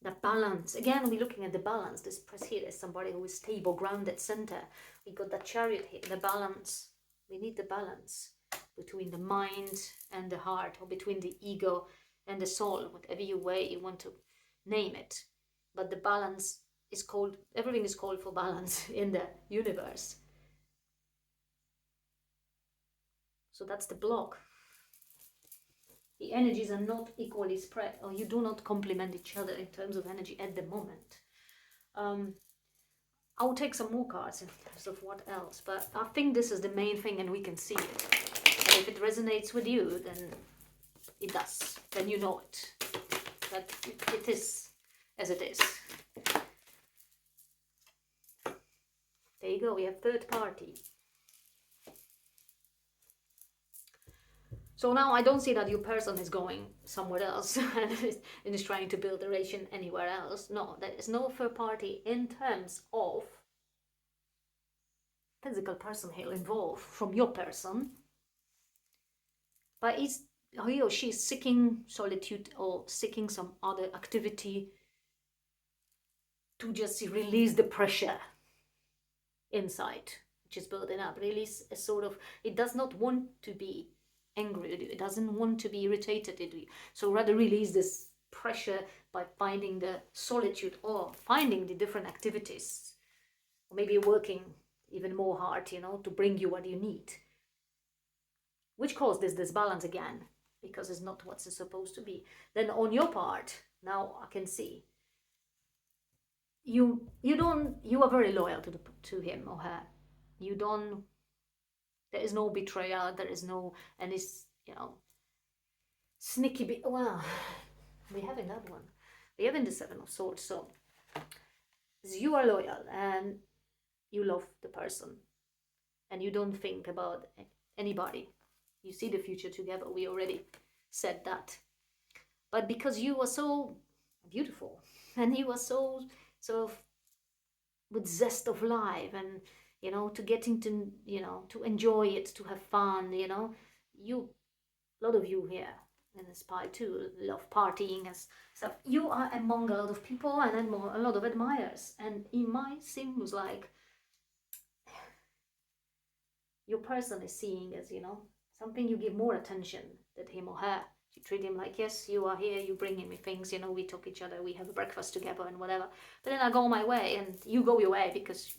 the balance. Again, we're looking at the balance. This press here is somebody who is stable, grounded, center. We got that chariot here, the balance. We need the balance between the mind and the heart, or between the ego and the soul, whatever you way you want to name it. But the balance is called, everything is called for balance in the universe. So that's the block. The energies are not equally spread, or you do not complement each other in terms of energy at the moment. I'll take some more cards in terms of what else, but I think this is the main thing, and we can see it. And if it resonates with you, then it does. Then you know it. that it is as it is. There you go, we have third party. So now I don't see that your person is going somewhere else and is trying to build a relation anywhere else. No, there is no third party in terms of physical person here involved from your person. But he or she is seeking solitude or seeking some other activity to just release the pressure inside, which is building up. Release a sort of, it does not want to be angry with you, it doesn't want to be irritated with you, so rather release this pressure by finding the solitude or finding the different activities, or maybe working even more hard, you know, to bring you what you need, which causes this disbalance again, because it's not what it's supposed to be. Then on your part, now I can see you are very loyal to him or her. You don't, there is no betrayal, there is no any, you know, sneaky well, we have in that one, we have in the Seven of Swords. So you are loyal and you love the person and you don't think about anybody. You see the future together, we already said that. But because you are so beautiful and he was so sort of with zest of life, and you know, to getting to, you know, to enjoy it, to have fun, you know, you, a lot of you here in this pie too love partying and stuff. You are among a lot of people and a lot of admirers, and it might seem like your person is seeing as, you know, something you give more attention than him or her. You treat him like, yes, you are here, you bring in me things, you know, we talk each other, we have a breakfast together and whatever. But then I go my way and you go your way because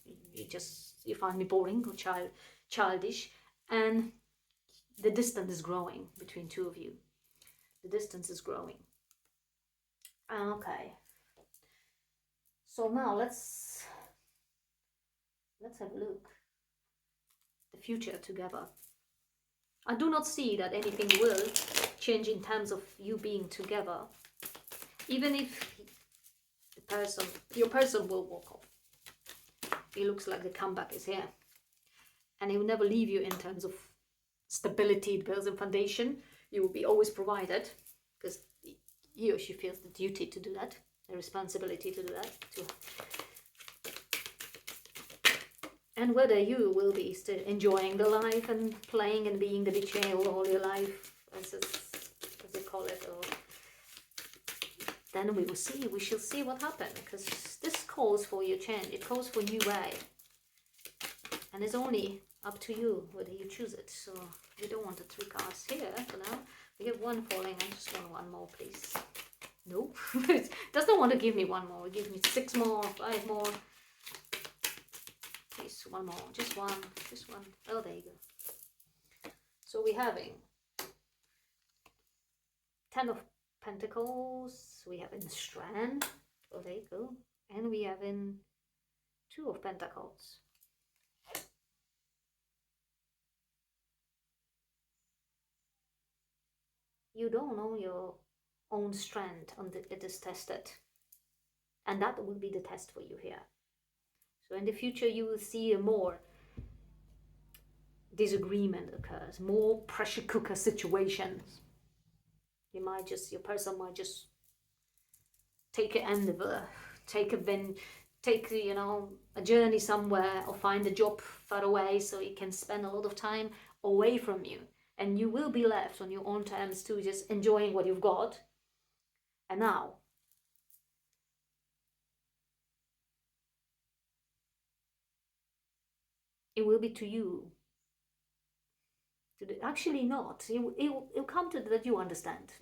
you find me boring or childish, and the distance is growing between two of you. The distance is growing. Okay. So now let's have a look. The future together. I do not see that anything will change in terms of you being together. Even if your person will walk off. It looks like the comeback is here. And he will never leave you in terms of stability, it builds a foundation. You will be always provided, because he or she feels the duty to do that, the responsibility to do that. And whether you will be still enjoying the life and playing and being the betrayal all your life, as they call it, or then we will see. We shall see what happens, because this calls for your change. It calls for a new way, and it's only up to you whether you choose it. So we don't want the 3 cards here for now. We get one falling. I just want one more, please. No, it doesn't want to give me one more. It gives me 6 more, 5 more. Please, one more, just one. Oh, there you go. So we're having 10 of Pentacles, we have in Strand, oh, there you go, and we have in 2 of Pentacles. You don't know your own strength until it is tested, and that will be the test for you here. So in the future you will see a more disagreement occurs, more pressure cooker situations. Your person might just take an end of take you know, a journey somewhere, or find a job far away so you can spend a lot of time away from you, and you will be left on your own terms too, just enjoying what you've got. And now it will be to you actually not, it'll come to that you understand,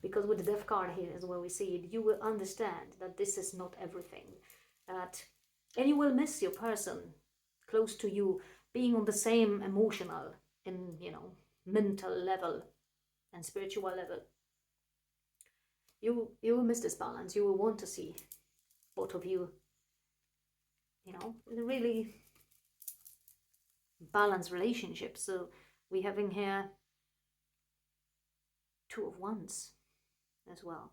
because with the Death card here is where we see it, you will understand that this is not everything, and you will miss your person close to you, being on the same emotional and, you know, mental level and spiritual level. You will miss this balance. You will want to see both of you, you know, really balanced relationship. So we having here 2 of Wands. as well.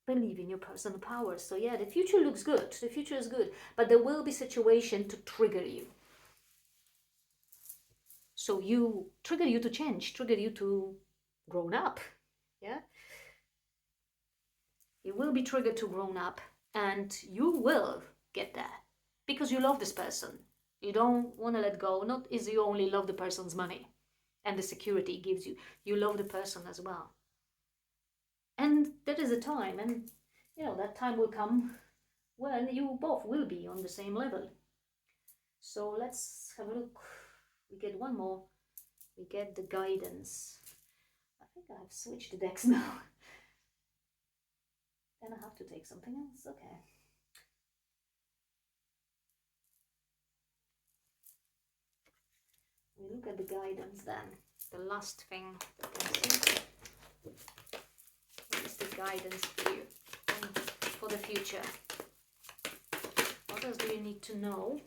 Believe in your personal power. So yeah, the future looks good. The future is good, but there will be situation to trigger you. So you trigger you to change, trigger you to grown up. Yeah, you will be triggered to grown up, and you will get there because you love this person. You don't want to let go. Not is you only love the person's money and the security it gives you. You love the person as well. And there is a time, and that time will come when you both will be on the same level. So let's have a look. We get one more. We get the guidance. I think I have switched the decks now. Then I have to take something else. Okay. We look at the guidance then. The last thing that can see. What is the guidance for you for the future? What else do you need to know?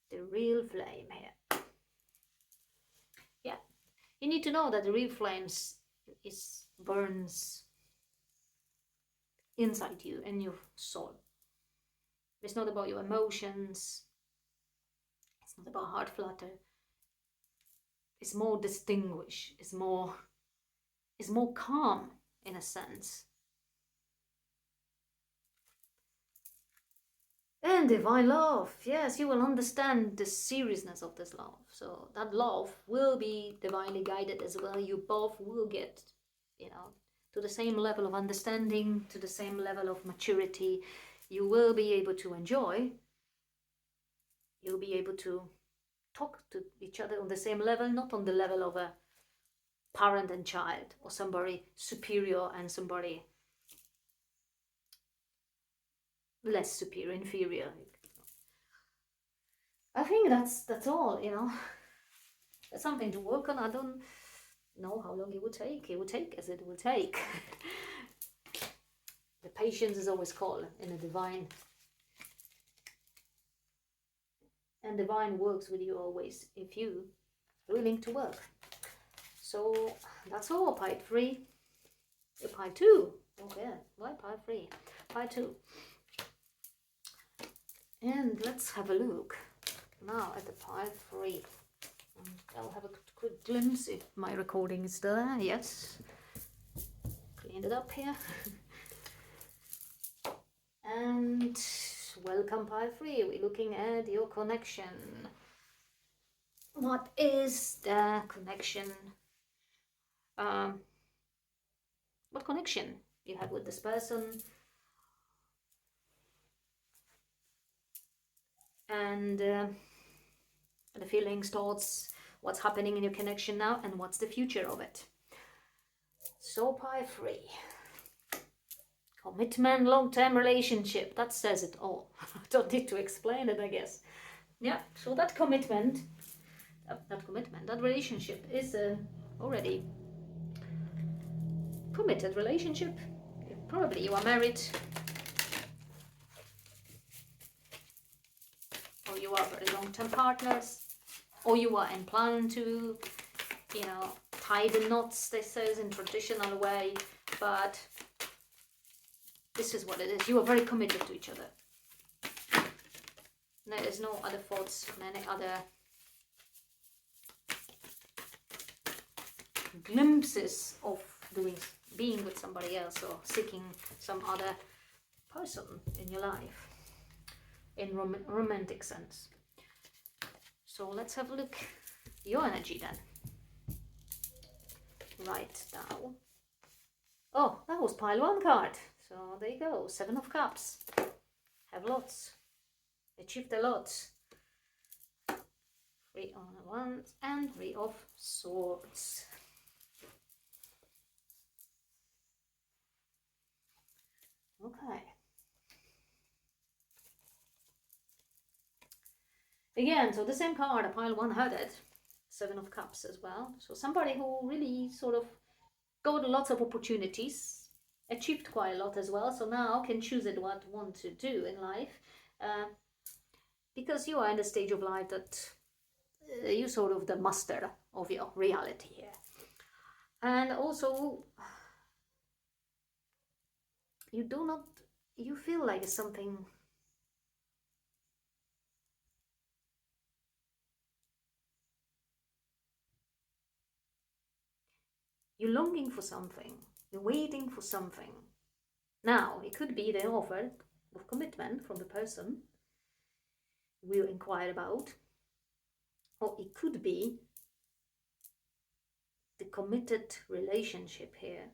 The real flame here. Yeah, you need to know that the real flames burns inside you and your soul. It's not about your emotions. It's not about heart flutter. It's more distinguished. It's more calm in a sense. And divine love, yes, you will understand the seriousness of this love. So that love will be divinely guided as well. You both will get, to the same level of understanding, to the same level of maturity. You will be able to enjoy. You'll be able to talk to each other on the same level, not on the level of a parent and child, or somebody superior and somebody less superior, inferior. I think that's all, That's something to work on. I don't know how long it will take. It will take as it will take. The patience is always called in a divine. And divine works with you always if you are willing to work. So that's all. Part 3. Part 2. Okay, why part 3? Part 2. And let's have a look now at the part 3. I'll have a quick glimpse if my recording is still there. Yes. Cleaned it up here. And welcome part 3. We're looking at your connection. What is the connection? What connection you have with this person? And the feelings, thoughts, what's happening in your connection now, and what's the future of it. So part 3. Commitment, long-term relationship. That says it all. I don't need to explain it, I guess. Yeah, so that commitment, that relationship is already committed relationship. Probably you are married, or you are very long-term partners, or you are in plan to, tie the knots, they says in traditional way, but this is what it is. You are very committed to each other. No, there's no other thoughts, any other glimpses of being with somebody else or seeking some other person in your life in romantic sense. So let's have a look your energy then. Right now. Oh, that was pile 1 card. So there you go. 7 of Cups. Have lots. Achieved a lot. 3 of Wands and 3 of Swords. Okay. Again, so the same card, a pile 1 had it. 7 of Cups as well. So somebody who really sort of got lots of opportunities, achieved quite a lot as well. So now can choose it what want to do in life. Because you are in the stage of life that you sort of the master of your reality here. And also, you do not, you feel like something, you're longing for something, you're waiting for something. Now, it could be the offer of commitment from the person we inquired about, or it could be the committed relationship here,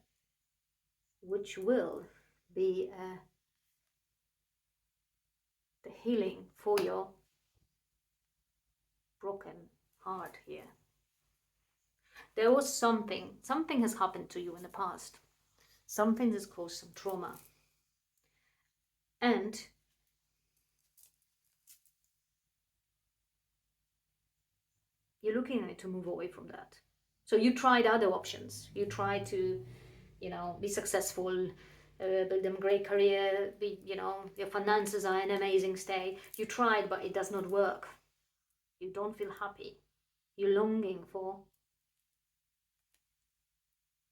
which will be the healing for your broken heart here. There was something has happened to you in the past. Something has caused some trauma. And you're looking at it to move away from that. So you tried other options. You tried to, be successful, build a great career, your finances are in an amazing state. You tried, but it does not work. You don't feel happy. You're longing for,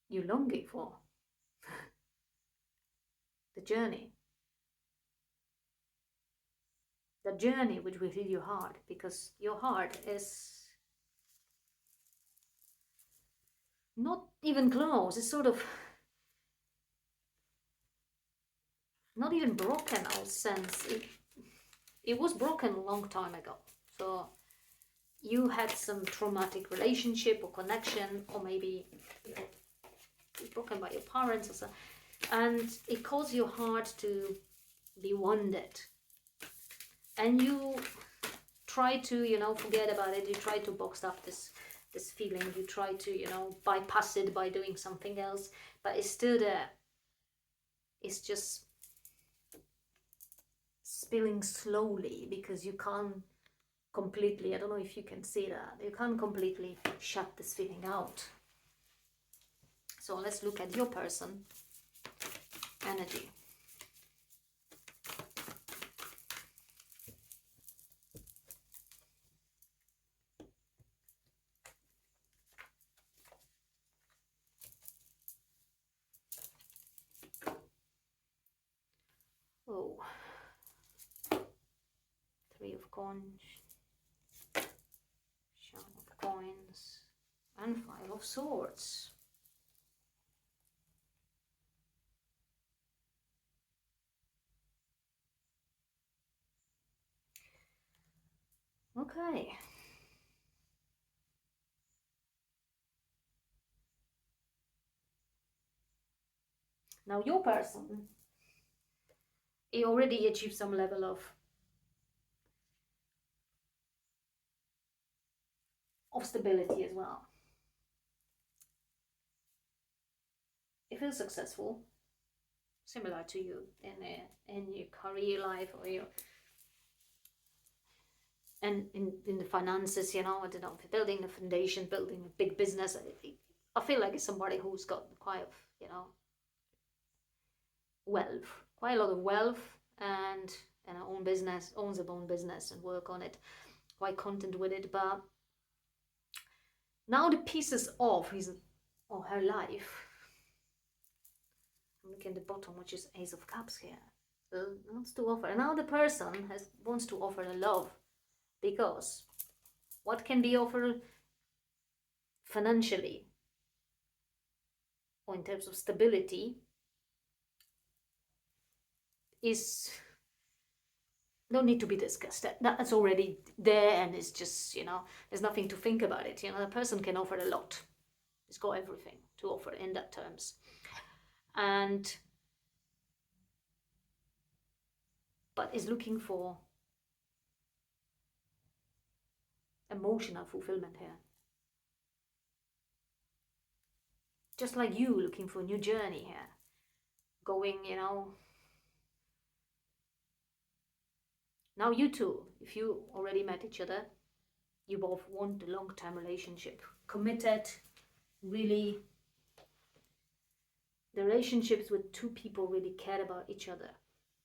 you're longing for the journey. The journey which will heal your heart, because your heart is not even close. It's sort of not even broken, I'll sense. It was broken a long time ago. So you had some traumatic relationship or connection, or maybe broken by your parents or so, and it caused your heart to be wounded. And you try to, forget about it. You try to box up this feeling. You try to, bypass it by doing something else, but it's still there. It's just spilling slowly because you can't completely, I don't know if you can see that, you can't completely shut this feeling out. So let's look at your person energy. Oh, Three of Coins, Seven of Coins, and Five of Swords. Okay. Now your person, he already achieved some level of stability as well. He feels successful, similar to you in your career life or your and in the finances, I don't know, building a foundation, building a big business. I feel like it's somebody who's got quite, wealth, quite a lot of wealth, and own business, owns their own business and work on it, quite content with it. But now the pieces of his or her life, I'm looking at the bottom, which is Ace of Cups here, wants to offer. And now the person wants to offer a love, because what can be offered financially or in terms of stability is don't need to be discussed. That's already there, and it's just, there's nothing to think about it. The person can offer a lot. It's got everything to offer in that terms. And but is looking for emotional fulfillment here. Just like you looking for a new journey here. Going, now you two, if you already met each other, you both want a long-term relationship. Committed, really, the relationships with two people really care about each other.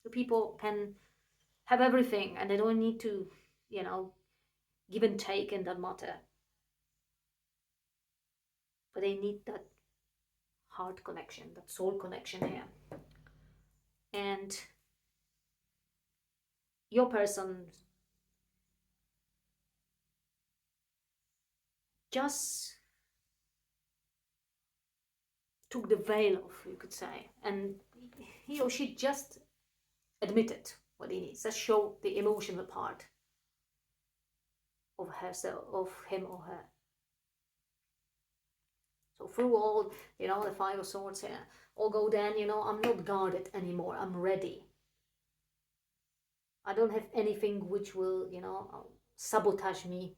Two people can have everything and they don't need to, give and take in that matter. But they need that heart connection, that soul connection here. And your person just took the veil off, you could say, and he or she just admitted what he needs. Just show the emotional part of herself, of him or her. So through all, the Five of Swords here, or go then, I'm not guarded anymore. I'm ready. I don't have anything which will, sabotage me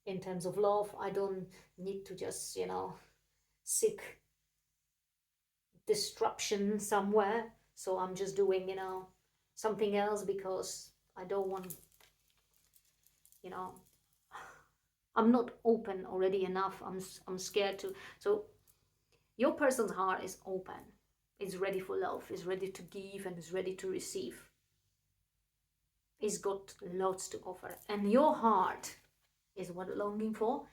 in terms of love. I don't need to just, seek disruption somewhere. So I'm just doing, something else because I don't want, I'm not open already enough. I'm scared to. So your person's heart is open, is ready for love, is ready to give, and is ready to receive. It's got lots to offer, and your heart is what longing for,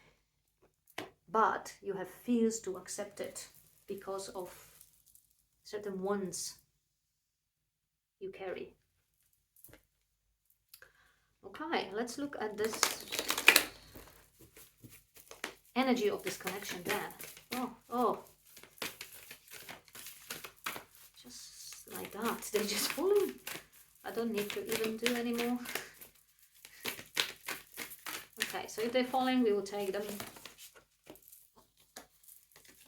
but you have fears to accept it because of certain wants you carry. Okay, let's look at this energy of this connection there. Oh, just like that, they're just falling. I don't need to even do any more. Okay, so if they're falling, we will take them.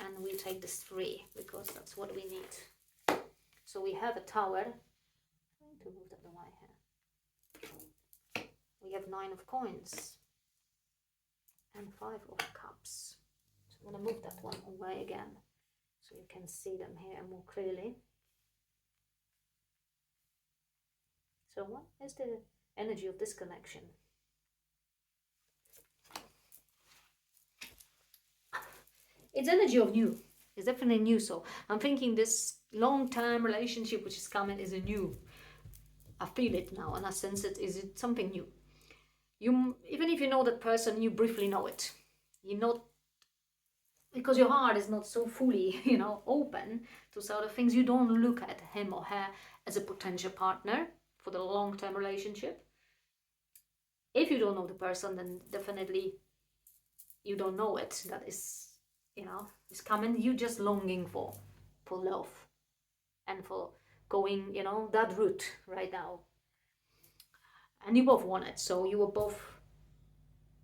And we'll take this 3 because that's what we need. So we have a tower. I'm going to move that away here. We have 9 of coins and 5 of cups. So I'm going to move that one away again so you can see them here more clearly. So what is the energy of this connection? It's energy of new. It's definitely new. So I'm thinking this long-term relationship which is coming is a new. I feel it now and I sense it. Is it something new? You, even if you know that person, you briefly know it. You're not, because your heart is not so fully, open to sort of things. You don't look at him or her as a potential partner for the long-term relationship. If you don't know the person, then definitely you don't know it. That is, is coming. You just longing for love and for going, that route right now. And you both want it. So you will both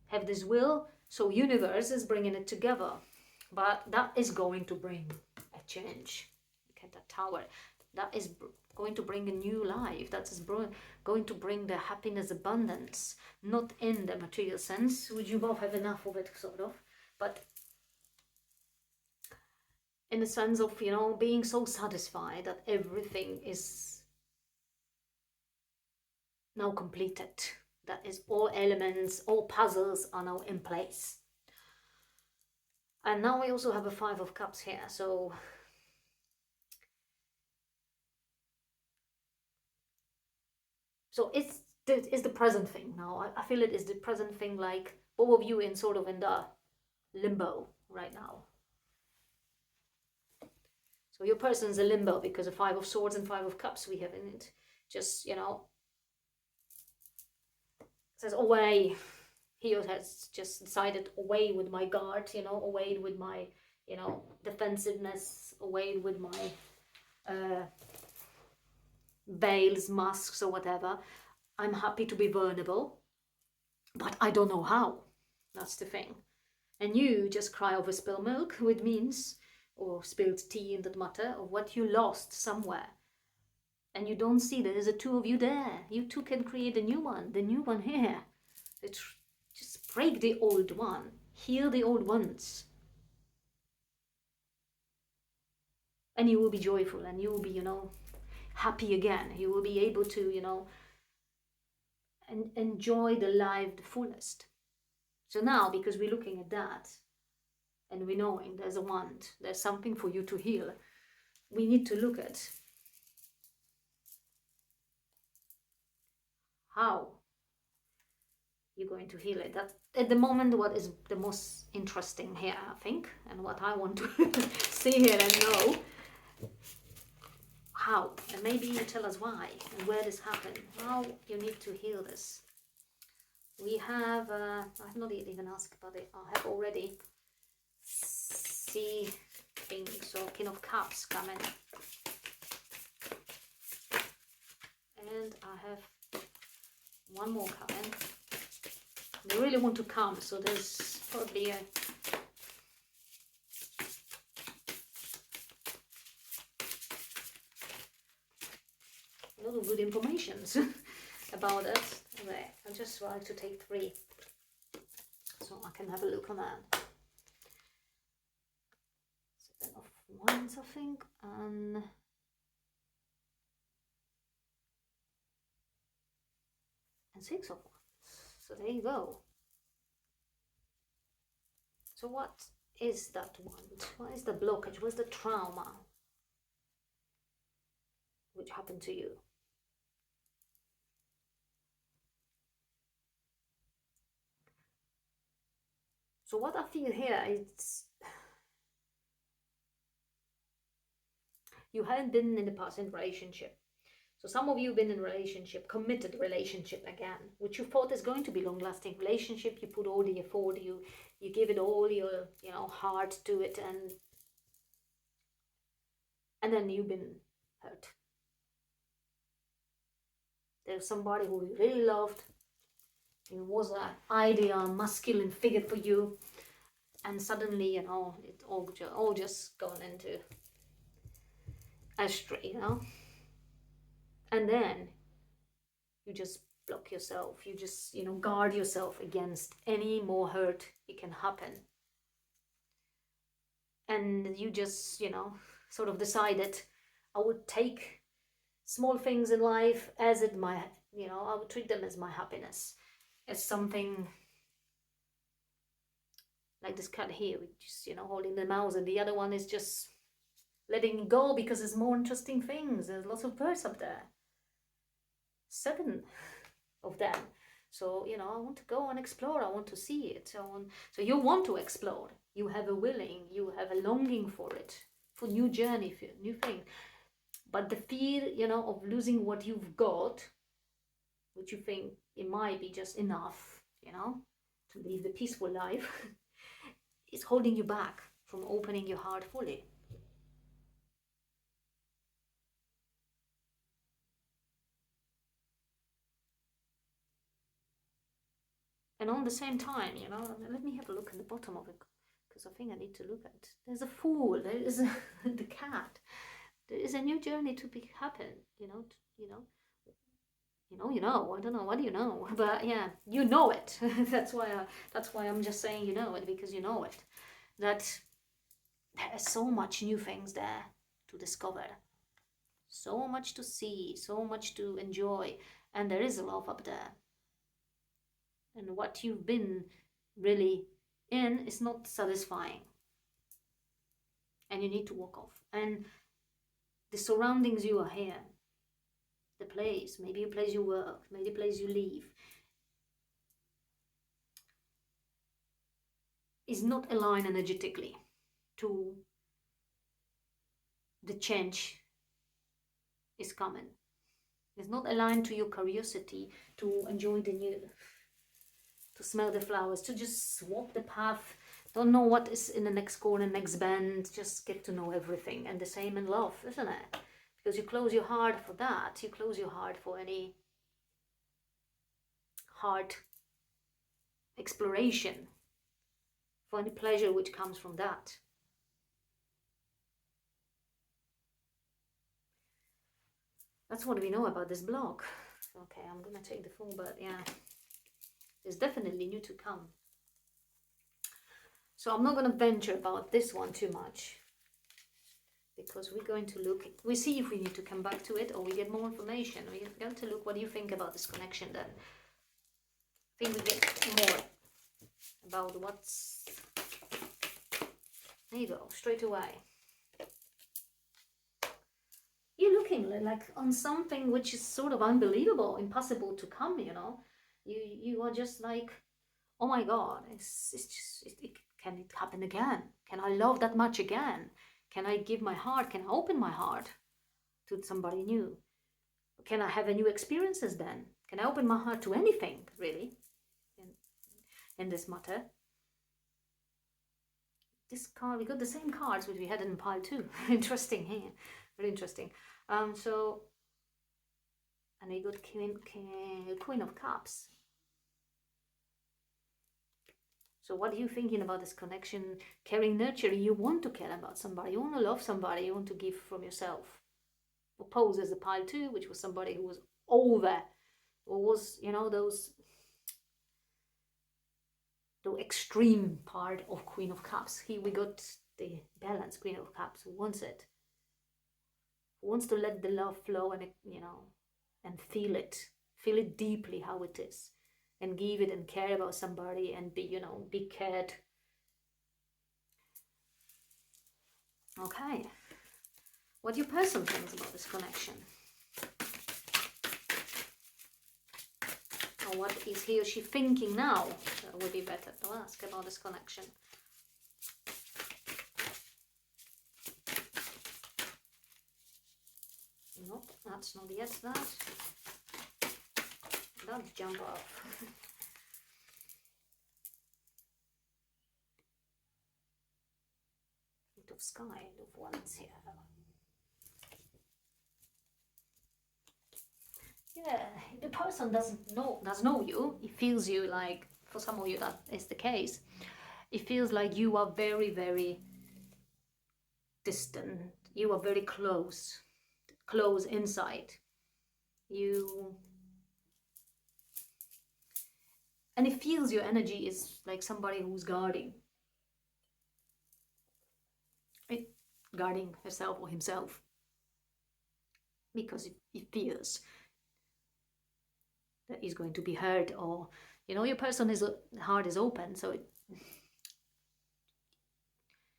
have this will. So universe is bringing it together. But that is going to bring a change. Look at that tower. That is going to bring a new life. That is going to bring the happiness, abundance. Not in the material sense, which you both have enough of it, sort of. But in the sense of, being so satisfied that everything is now completed. That is, all elements, all puzzles are now in place. And now we also have a 5 of cups here. So it's the present thing now. I feel it is the present thing, like both of you in sort of in the limbo right now. So your person's a limbo because of 5 of swords and 5 of cups we have in it. Just, says away. He has just decided away with my guard, away with my, defensiveness, away with my veils, masks, or whatever. I'm happy to be vulnerable, but I don't know how. That's the thing. And you just cry over spilled milk, which means, or spilled tea in that matter, of what you lost somewhere. And you don't see that there's a 2 of you there. You 2 can create a new one, the new one here. Just break the old one, heal the old ones. And you will be joyful and you will be, happy again. You will be able to, and enjoy the life the fullest. So now, because we're looking at that, and we're knowing there's a want, there's something for you to heal, we need to look at how you're going to heal it. That at the moment, what is the most interesting here, I think, and what I want to see here and know, how, and maybe you tell us why and where this happened, how you need to heal this. We have, I have not even asked about it, I have already see things, so King of Cups coming. And I have one more coming. They really want to come, so there's probably a lot of good information about it. Okay, I just like to take 3 so I can have a look on that. 7 of Wands, I think, and 6 of Wands. So there you go. So what is that wand? What is the blockage? What's the trauma which happened to you? So what I feel here is you haven't been in the past in relationship. So some of you have been in relationship, committed relationship again, which you thought is going to be long-lasting relationship. You put all the effort, you give it all your heart to it, and then you've been hurt. There's somebody who you really loved. It was an ideal masculine figure for you, and suddenly it all just gone into astray, and then you just block yourself, you just guard yourself against any more hurt it can happen, and you just sort of decided, I would take small things in life as it my I would treat them as my happiness, as something like this cat here, just holding the mouse, and the other one is just letting go because there's more interesting things. There's lots of birds up there, 7 of them. So I want to go and explore. I want to see it. So you want to explore. You have a willing. You have a longing for it, for new journey, for new thing. But the fear, of losing what you've got, which you think it might be just enough, to live the peaceful life, is holding you back from opening your heart fully. And on the same time, let me have a look in the bottom of it, because I think I need to look at. There's a fool. There is the cat. There is a new journey to be happen. I don't know what you know, but yeah, you know it. That's why I'm just saying you know it, because you know it. That there are so much new things there to discover, so much to see, so much to enjoy, and there is a love up there. And what you've been really in is not satisfying, and you need to walk off. And the surroundings you are here, the place, maybe a place you work, maybe a place you live, is not aligned energetically to the change is coming. It's not aligned to your curiosity to enjoy the new, to smell the flowers, to just walk the path, don't know what is in the next corner, next bend, just get to know everything. And the same in love, isn't it? Because you close your heart for that, you close your heart for any heart exploration, for any pleasure which comes from that. That's what we know about this block. Okay, I'm gonna take the full, but yeah, there's definitely new to come. So I'm not gonna venture about this one too much, because we're going to look, we see if we need to come back to it or we get more information. We're going to look what do you think about this connection then. I think we get more about what's, there you go, straight away. You're looking like on something which is sort of unbelievable, impossible to come, you are just like oh my God, it's just, can it happen again? Can I love that much again? Can I give my heart? Can I open my heart to somebody new? Can I have a new experiences then? Can I open my heart to anything, really, in, in this matter? This card, we got the same cards which we had in pile two. Interesting, hey? Very interesting. So, and we got Queen of Cups. So what are you thinking about this connection, caring, nurturing? You want to care about somebody, you want to love somebody, you want to give from yourself. Opposed as the pile two, which was somebody who was over, or was, you know, the extreme part of Queen of Cups. Here we got the balanced Queen of Cups, who wants it, who wants to let the love flow and, you know, and feel it deeply how it is, and give it and care about somebody and be, you know, be cared. Okay, what your person thinks about this connection, or what is he or she thinking now? That would be better to ask about this connection. Nope, that's not yet that. Don't jump off. Bit of sky of ones here. Yeah, the person does know you. He feels you, like, for some of you that is the case. It feels like you are very, very distant. You are very close inside. You, and it feels your energy is like somebody who's guarding it, guarding herself or himself, because it feels that he's going to be hurt, or, you know, your person is heart is open, so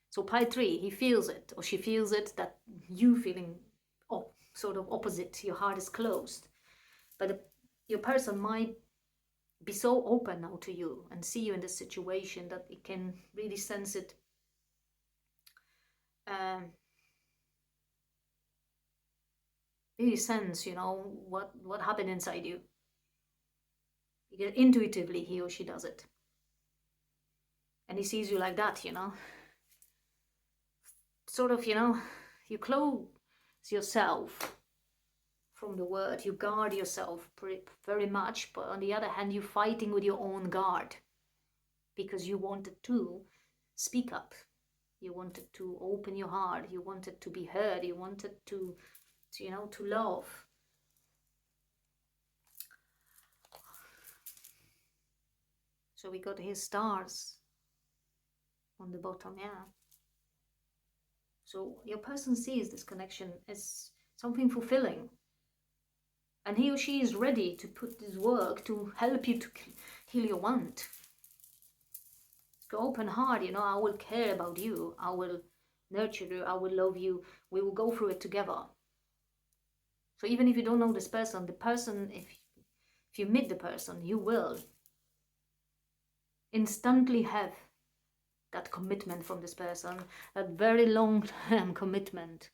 so pile three, he feels it or she feels it, that you feeling, oh, sort of opposite, your heart is closed, but your person might be so open now to you and see you in this situation that it can really sense it, um, really sense, you know, what happened inside you. Because intuitively he or she does it, and he sees you like that, you know, sort of, you know, you close yourself from the word, you guard yourself very much, but on the other hand you're fighting with your own guard, because you wanted to speak up, you wanted to open your heart, you wanted to be heard, you wanted to you know, to love. So we got his stars on the bottom, yeah. So your person sees this connection as something fulfilling, and he or she is ready to put this work to help you to heal your want. Go open heart, you know, I will care about you, I will nurture you, I will love you, we will go through it together. So even if you don't know this person, the person, if you meet the person, you will instantly have that commitment from this person, that very long-term commitment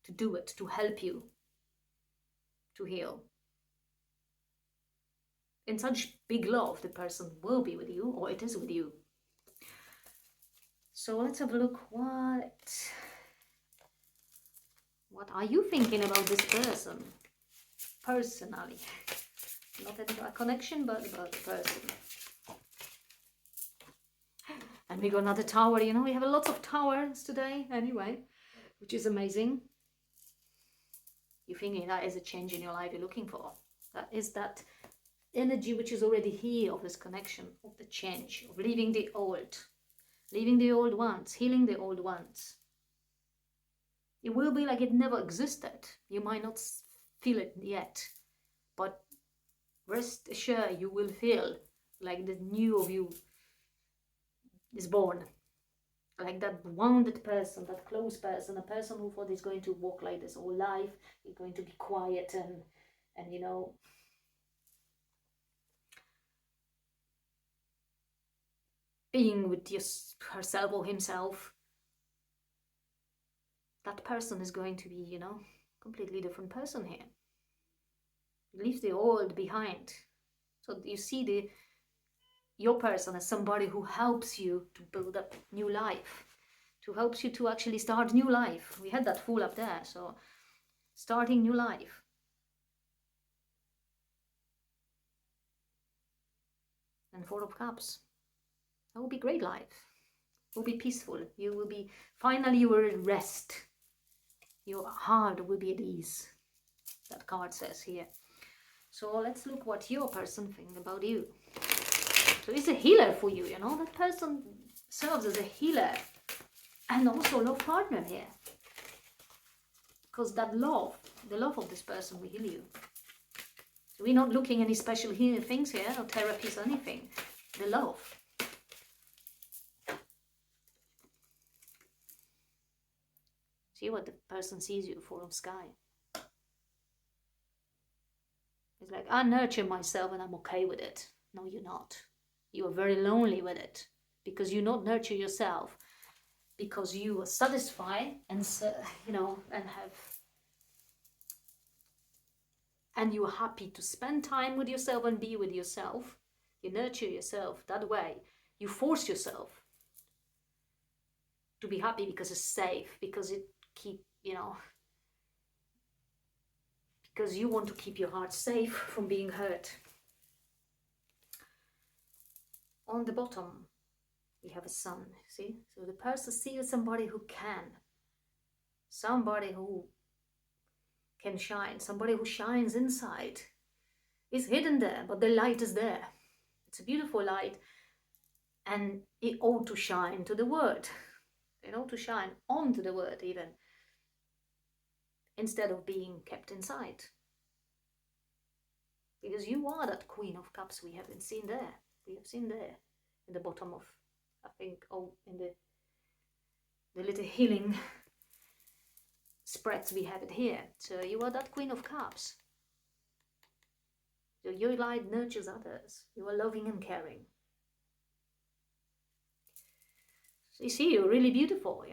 to do it, to help you to heal. In such big love, the person will be with you, or it is with you. So let's have a look. What are you thinking about this person personally? Not a connection, but about the person. And we got another tower. You know, we have a lot of towers today anyway, which is amazing. You're thinking that is a change in your life you're looking for. That is that energy which is already here, of this connection, of the change, of leaving the old ones, healing the old ones. It will be like it never existed. You might not feel it yet, but rest assured you will feel like the new of you is born. Like that wounded person, that close person, a person who thought is going to walk like this all life, is going to be quiet and, you know, being with herself or himself, that person is going to be, completely different person here. Leave the old behind. So you see your person as somebody who helps you to build up new life, to helps you to actually start new life. We had that fool up there, so starting new life. And Four of Cups. That will be great life. It will be peaceful. You will be, finally you will rest. Your heart will be at ease. That card says here. So let's look what your person thinks about you. So it's a healer for you, that person serves as a healer and also love partner here. Because that love, the love of this person will heal you. So we're not looking any special healing things here, no therapies or anything. The love. See what the person sees you, Four of Sky. It's like, I nurture myself and I'm okay with it. No, you're not. You are very lonely with it because you not nurture yourself, because you are satisfied and and you're happy to spend time with yourself and be with yourself. You nurture yourself that way. You force yourself to be happy because it's safe, because it because you want to keep your heart safe from being hurt. On the bottom, we have a sun, see? So the person sees somebody who can shine, somebody who shines inside. It's hidden there, but the light is there. It's a beautiful light, and it ought to shine to the world. It ought to shine onto the world even, instead of being kept inside. Because you are that Queen of Cups we haven't seen there. We have seen there in the bottom of, I think, in the little healing spreads we have it here. So you are that Queen of Cups. So your light nurtures others. You are loving and caring. So you see, you're really beautiful,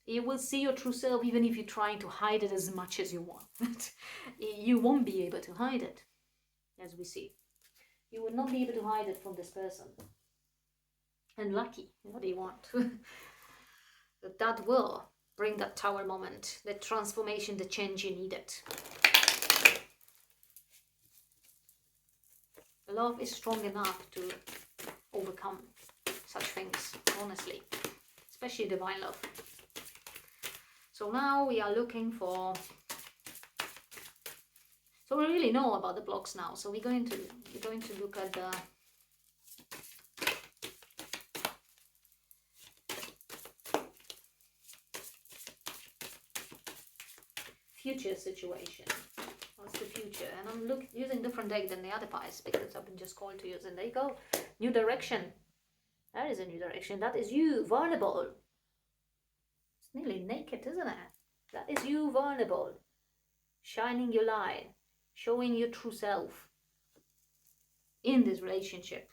You will see your true self even if you're trying to hide it as much as you want. You won't be able to hide it, as we see. You will not be able to hide it from this person. And lucky, what do you want? That will bring that tower moment, the transformation, the change you needed. Love is strong enough to overcome such things, honestly, especially divine love. So now we are looking for, so we really know about the blocks now. So we're going to look at the future situation. What's the future? And I'm using different deck than the other pies because I've been just called to use. And there you go, new direction. That is a new direction. That is you, vulnerable. It's nearly naked, isn't it? That is you, vulnerable. Shining your light, showing your true self in this relationship.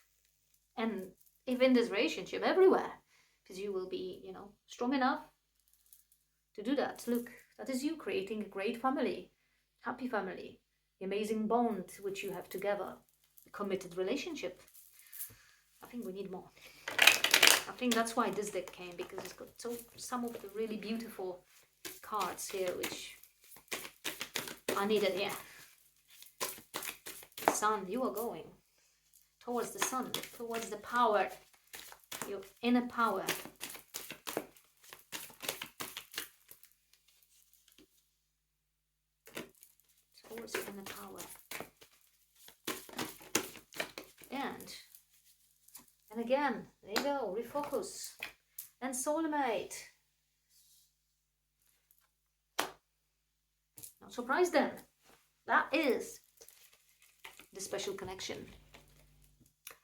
And if in this relationship, everywhere. Because you will be, strong enough to do that. Look, that is you creating a great family, happy family, amazing bond which you have together, a committed relationship. I think we need more. I think that's why this deck came, because it's got some of the really beautiful cards here which I needed here. The sun, you are going towards the sun, towards the power, your inner power. Towards your inner power. And again, there you go, refocus. And soulmate. Not surprised then. That is the special connection.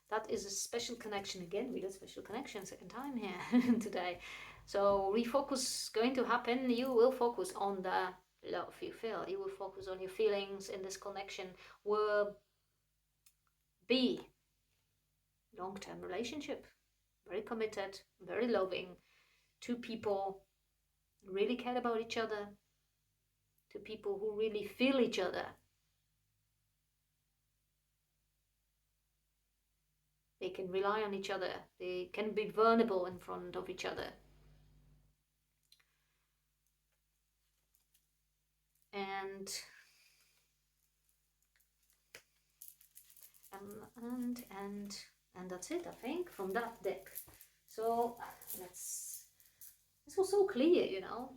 That is a special connection again. We got special connection second time here today. So refocus going to happen. You will focus on the love you feel. You will focus on your feelings in this connection. Will be long-term relationship. very committed, very loving. Two people really care about each other. Two people who really feel each other. They can rely on each other. They can be vulnerable in front of each other. And and that's it, I think, from that deck. So let's. This was so clear, you know.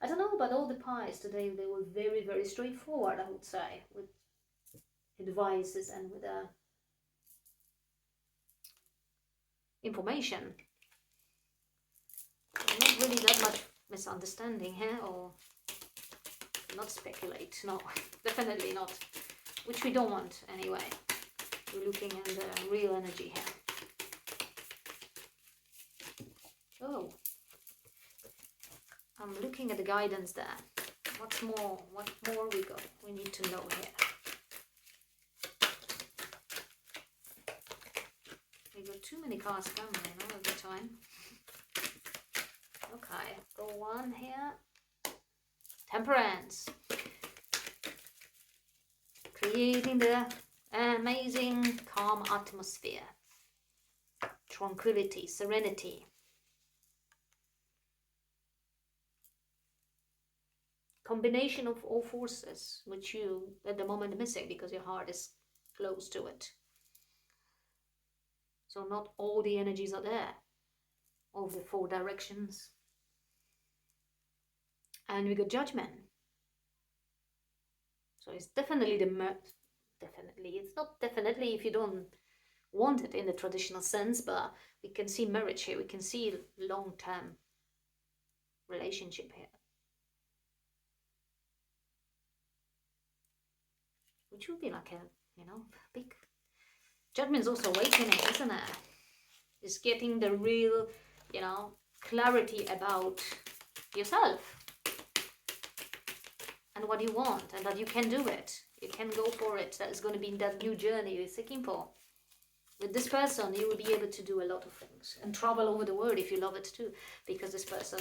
I don't know about all the pies today. They were very, very straightforward, I would say, with advices and with information. Not really that much misunderstanding here, or not speculate. No, definitely not. Which we don't want anyway. We're looking at the real energy here. Oh, I'm looking at the guidance there. What's more? What more we need to know here? We got too many cards coming, you know, every time. Okay, go one here. Temperance. Creating the amazing calm atmosphere. Tranquility, serenity. Combination of all forces, which you at the moment missing because your heart is close to it. So not all the energies are there of the four directions. And we got judgment. So it's definitely definitely. It's not definitely if you don't want it in the traditional sense, but we can see marriage here. We can see long-term relationship here. Which would be like a, you know, big... Judgment is also awakening, isn't it? It's getting the real, you know, clarity about yourself. And what you want, and that you can do it. You can go for it. That is going to be that new journey you're seeking for. With this person, you will be able to do a lot of things and travel over the world if you love it too, because this person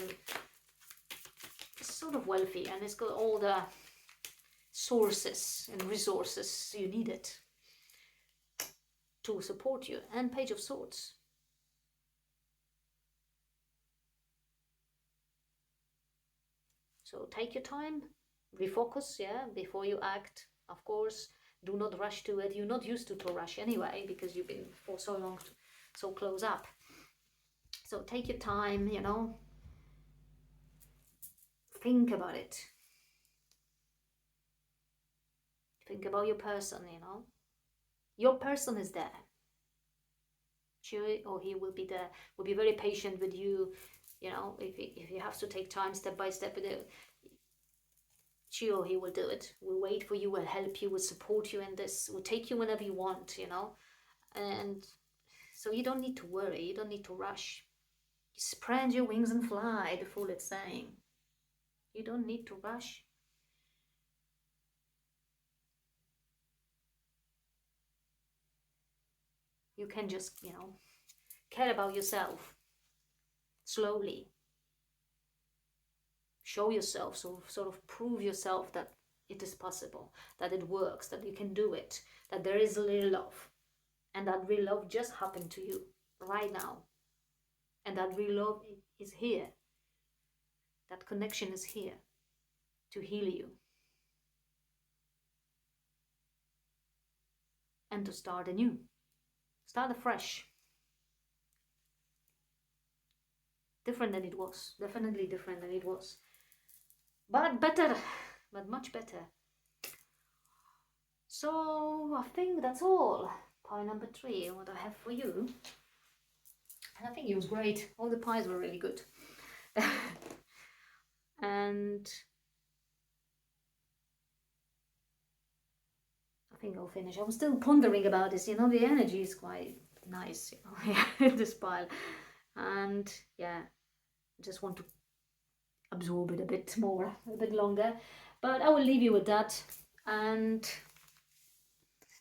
is sort of wealthy and it's got all the sources and resources you need it to support you. And Page of Swords. So take your time, refocus, yeah, before you act. Of course, do not rush to it. You're not used to rush anyway, because you've been for so long, so close up. So take your time, you know. Think about it. Think about your person, you know. Your person is there. She or he will be there, will be very patient with you, you know, if you have to take time step by step with it. She or he will do it, will wait for you, will help you, will support you in this, will take you whenever you want, you know. And so you don't need to worry, you don't need to rush. You spread your wings and fly, the fool is saying. You don't need to rush. You can just, you know, care about yourself slowly. Show yourself, so sort of prove yourself that it is possible, that it works, that you can do it, that there is real love, and that real love just happened to you right now, and that real love is here, that connection is here to heal you and to start anew, start afresh. Different than it was, definitely different than it was, but better, but much better. So I think that's all. Pie number 3, what I have for you. And I think it was great. All the pies were really good. And I think I'll finish. I was still pondering about this, you know, the energy is quite nice, you know, this pile. And yeah, I just want to absorb it a bit more, a bit longer. But I will leave you with that, and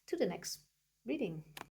to the next reading.